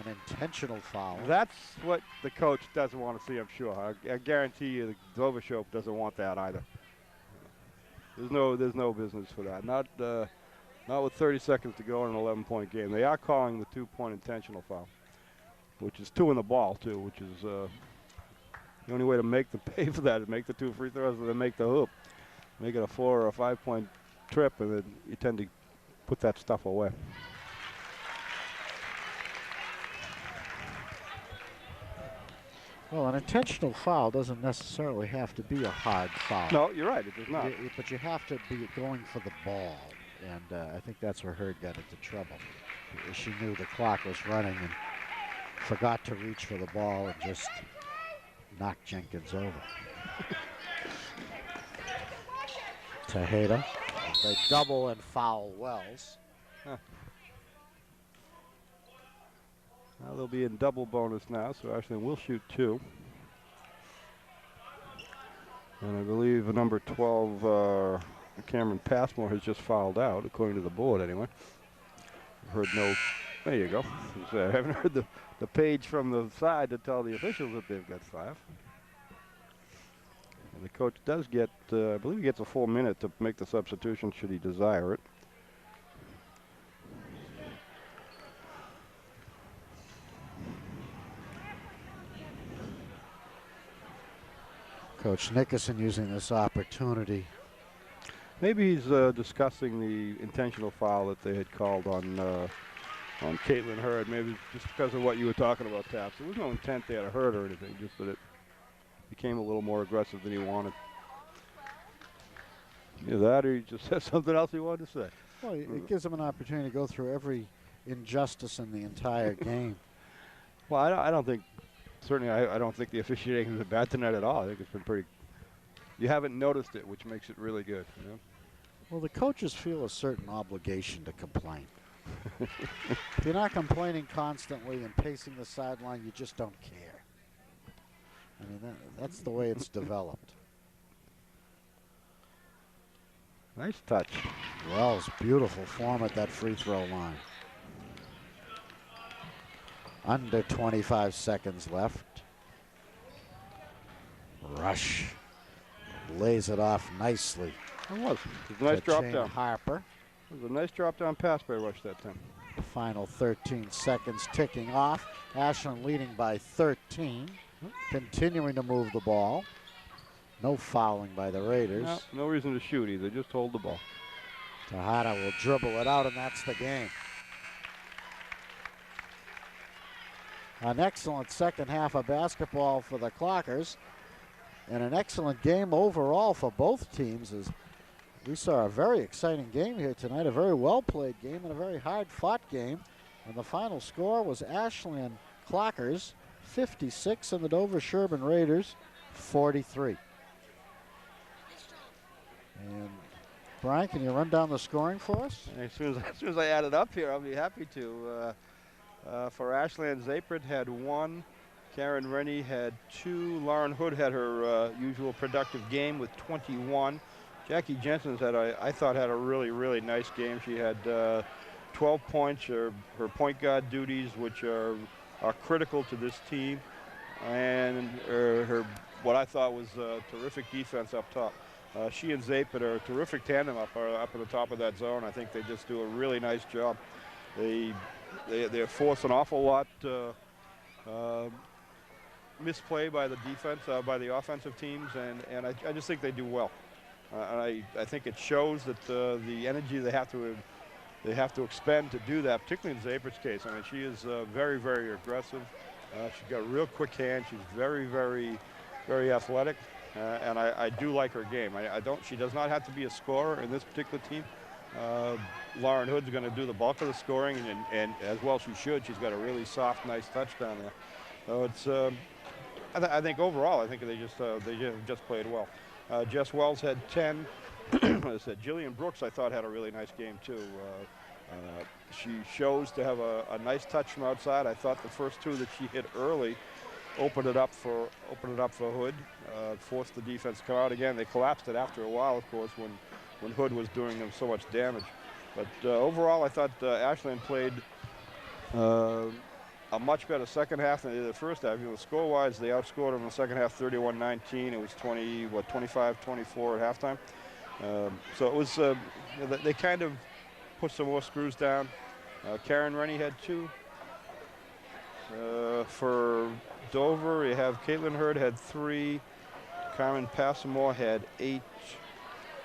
An intentional foul. That's what the coach doesn't want to see, I'm sure. I guarantee you the Dovershope doesn't want that either. There's no business for that. Not with 30 seconds to go in an 11-point game. They are calling the 2-point intentional foul, which is 2 in the ball, too, which is the only way to make the pay for that is make the 2 free throws and then make the hoop. Make it a 4 or a 5-point trip, and then you tend to put that stuff away. Well, an intentional foul doesn't necessarily have to be a hard foul. No, you're right. It does not. But you have to be going for the ball, and I think that's where Hurd got into trouble. She knew the clock was running and forgot to reach for the ball and just knocked Jenkins over. Tejeda. They double and foul Wells. Huh. Now they'll be in double bonus now, so Ashland will shoot 2. And I believe number 12, Cameron Passmore, has just fouled out, according to the board anyway. I've heard no, there you go. I haven't heard the page from the side to tell the officials that they've got 5. And the coach does get, I believe he gets a full minute to make the substitution should he desire it. Coach Nickerson using this opportunity. Maybe he's discussing the intentional foul that they had called on Caitlin Hurd. Maybe just because of what you were talking about, Taps. There was no intent there to hurt or anything, just that it became a little more aggressive than he wanted. Either that or he just said something else he wanted to say. Well, it gives him an opportunity to go through every injustice in the entire game. Well, I don't think, certainly I don't think the officiating has been bad tonight at all. I think it's been pretty, you haven't noticed it, which makes it really good. You know? Well, the coaches feel a certain obligation to complain. If you're not complaining constantly and pacing the sideline, you just don't care. I mean, that's the way it's developed. Nice touch. Wells, beautiful form at that free throw line. Under 25 seconds left. Rush lays it off nicely. It was a nice drop down. Harper. It was a nice drop down pass by Rush that time. The final 13 seconds ticking off. Ashland leading by 13. Continuing to move the ball. No fouling by the Raiders. No reason to shoot either. Just hold the ball. Tejada will dribble it out, and that's the game. An excellent second half of basketball for the Clockers, and an excellent game overall for both teams. As we saw a very exciting game here tonight, a very well-played game and a very hard-fought game. And the final score was Ashland Clockers 56 and the Dover Sherborn Raiders 43. And Brian, can you run down the scoring for us? As soon as I add it up here, I'll be happy to. For Ashland, Zapert had 1. Karen Rennie had 2. Lauren Hood had her usual productive game with 21. Jackie Jensen's I thought had a really, really nice game. She had 12 points. Her point guard duties, which are critical to this team, and her what I thought was terrific defense up top. She and Zapert are a terrific tandem up at the top of that zone. I think they just do a really nice job. They force an awful lot misplay by the defense, by the offensive teams, and I just think they do well. I think it shows that the energy they have to expend to do that, particularly in Zapert's case. I mean, she is very, very aggressive. She's got a real quick hand. She's very, very, very athletic, and I do like her game. She does not have to be a scorer in this particular team. Lauren Hood's going to do the bulk of the scoring, and as well she should. She's got a really soft, nice touch down there. So it's. I think overall, I think they just played well. Jess Wells had 10. As I said, Jillian Brooks, I thought, had a really nice game too. She shows to have a nice touch from outside. I thought the first 2 that she hit early opened it up for Hood, forced the defense to come out again. They collapsed it after a while, of course, when Hood was doing them so much damage. But overall, I thought Ashland played a much better second half than they did the first half. You know, score-wise, they outscored them in the second half 31-19. It was 25-24 at halftime. So it was they kind of push some more screws down. Karen Rennie had 2. For Dover, you have Caitlin Hurd had 3. Carmen Passamore had 8.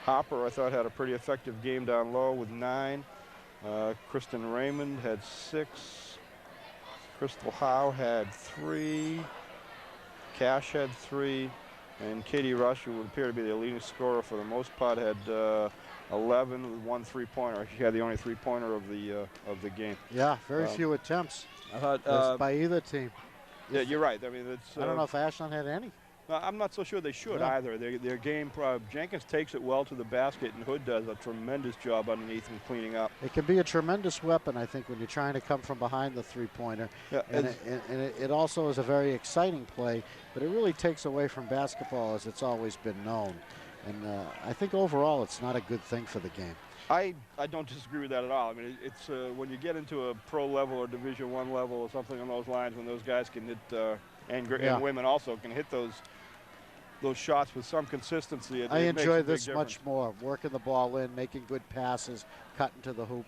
Hopper, I thought, had a pretty effective game down low with 9. Kristen Raymond had 6. Crystal Howe had 3. Cash had 3. And Katie Rush, who would appear to be the leading scorer for the most part, had 11 with 1 3-pointer. She had the only 3-pointer of the game. Yeah, very few attempts I thought by either team. Yeah, you're right. I mean, it's. I don't know if Ashland had any. I'm not so sure they should Yeah. either. Their game, Jenkins takes it well to the basket, and Hood does a tremendous job underneath and cleaning up. It can be a tremendous weapon, I think, when you're trying to come from behind the three-pointer. Yeah, and it also is a very exciting play, but it really takes away from basketball as it's always been known. And I think overall it's not a good thing for the game. I don't disagree with that at all. I mean, it's when you get into a pro level or Division I level or something on those lines, when those guys can hit, and women also can hit those shots with some consistency. I enjoy this much more, working the ball in, making good passes, cutting to the hoop.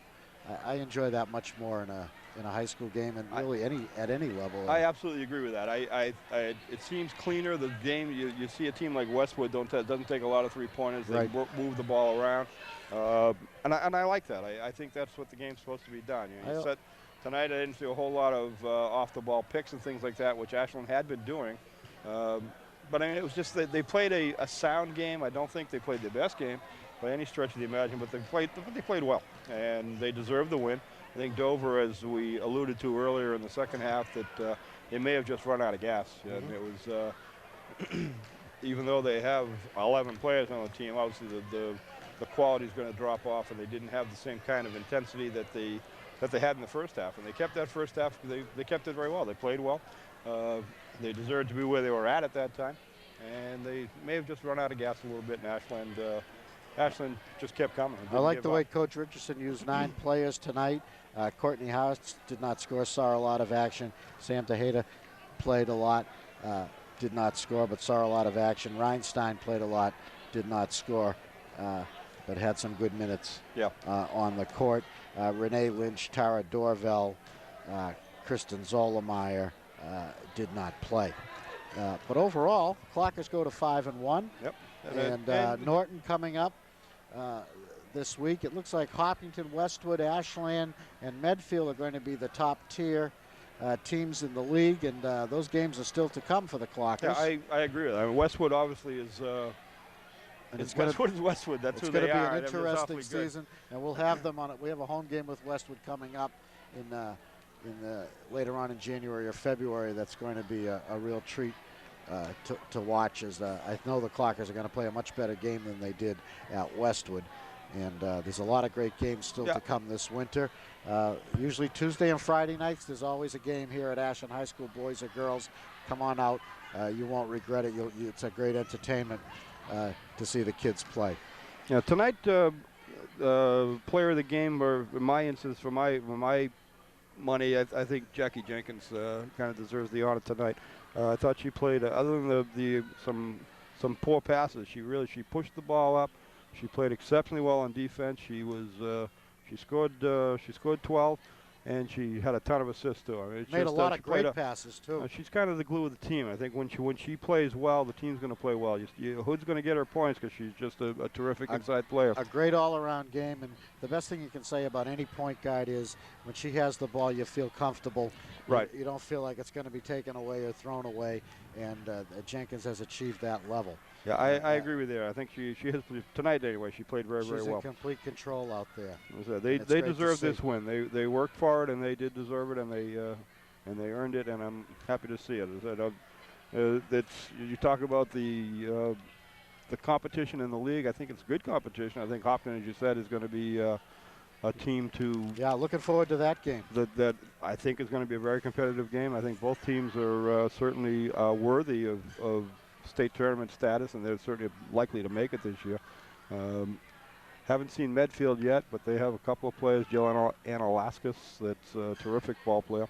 I enjoy that much more in a high school game, and really at any level. I absolutely agree with that. It seems cleaner. The game, you see a team like Westwood doesn't take a lot of 3-pointers. They move the ball around, and I like that. I think that's what the game's supposed to be done. Tonight I didn't see a whole lot of off-the-ball picks and things like that, which Ashland had been doing. But I mean, it was just that they played a sound game. I don't think they played their best game by any stretch of the imagination, but they played well, and they deserved the win. I think Dover, as we alluded to earlier in the second half, that they may have just run out of gas. And it was, even though they have 11 players on the team, obviously the quality is going to drop off, and they didn't have the same kind of intensity that they had in the first half. And they kept that first half. They kept it very well. They played well. They deserved to be where they were at that time, and they may have just run out of gas a little bit in Ashland. Ashland just kept coming. I like the way Coach Richardson used 9 players tonight. Courtney House did not score, saw a lot of action. Sam Tejeda played a lot, did not score, but saw a lot of action. Reinstein played a lot, did not score, but had some good minutes on the court. Renee Lynch, Tara Dorvell, Kristen Zollemeyer did not play. But overall, Clockers go to 5-1. Yep. And Norton coming up this week. It looks like Hopkinton, Westwood, Ashland, and Medfield are going to be the top tier teams in the league, and those games are still to come for the Clockers. Yeah, I agree with that. I mean, Westwood obviously is. And it's Westwood is Westwood. That's who they are. It's going to be an interesting season, and we'll have them on it. We have a home game with Westwood coming up in later on in January or February. That's going to be a real treat to watch, as I know the Clockers are going to play a much better game than they did at Westwood. And there's a lot of great games still to come this winter. Usually Tuesday and Friday nights, there's always a game here at Ashland High School, boys or girls. Come on out. You won't regret it. It's a great entertainment to see the kids play. Yeah, tonight, player of the game, or in my instance, for my money, I think Jackie Jenkins kind of deserves the honor tonight. I thought she played, other than some poor passes, she pushed the ball up. She played exceptionally well on defense. She scored 12, and she had a ton of assists too. I mean, made a lot of great passes too. She's kind of the glue of the team. I think when she plays well, the team's going to play well. Hood's going to get her points because she's just a terrific inside player. A great all-around game, and the best thing you can say about any point guard is when she has the ball, you feel comfortable. Right. You don't feel like it's going to be taken away or thrown away, and Jenkins has achieved that level. Yeah, I agree with you. I think she has tonight anyway. She played very well. She's in complete control out there. They deserve this win. They worked for it, and they did deserve it, and they earned it, and I'm happy to see it. You talk about the competition in the league. I think it's good competition. I think Hopkins, as you said, is going to be a team to. Yeah, looking forward to that game. That I think is going to be a very competitive game. I think both teams are certainly worthy of state tournament status, and they're certainly likely to make it this year. Haven't seen Medfield yet, but they have a couple of players. Jill Analaskis, that's a terrific ball player.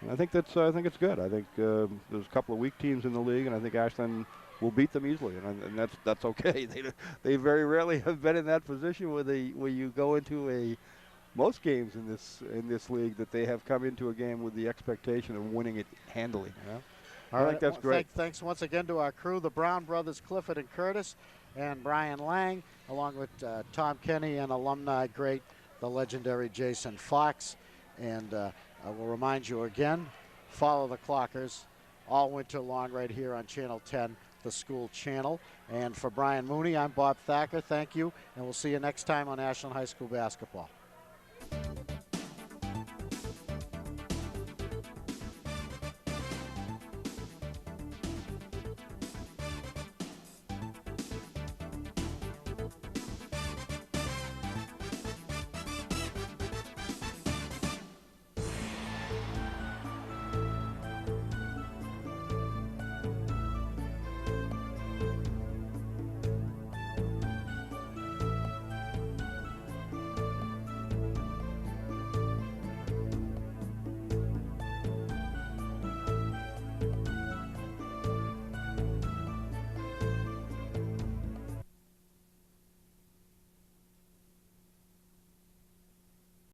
And I think it's good. I think there's a couple of weak teams in the league, and I think Ashland will beat them easily, and that's okay. They very rarely have been in that position where you go into most games in this league that they have come into a game with the expectation of winning it handily. Yeah. I think that's great. Thanks once again to our crew, the Brown brothers, Clifford and Curtis, and Brian Lang, along with Tom Kenny and alumni great, the legendary Jason Fox. And I will remind you again, follow the Clockers all winter long right here on Channel 10, the school channel. And for Brian Mooney, I'm Bob Thacker. Thank you, and we'll see you next time on Ashland High School Basketball.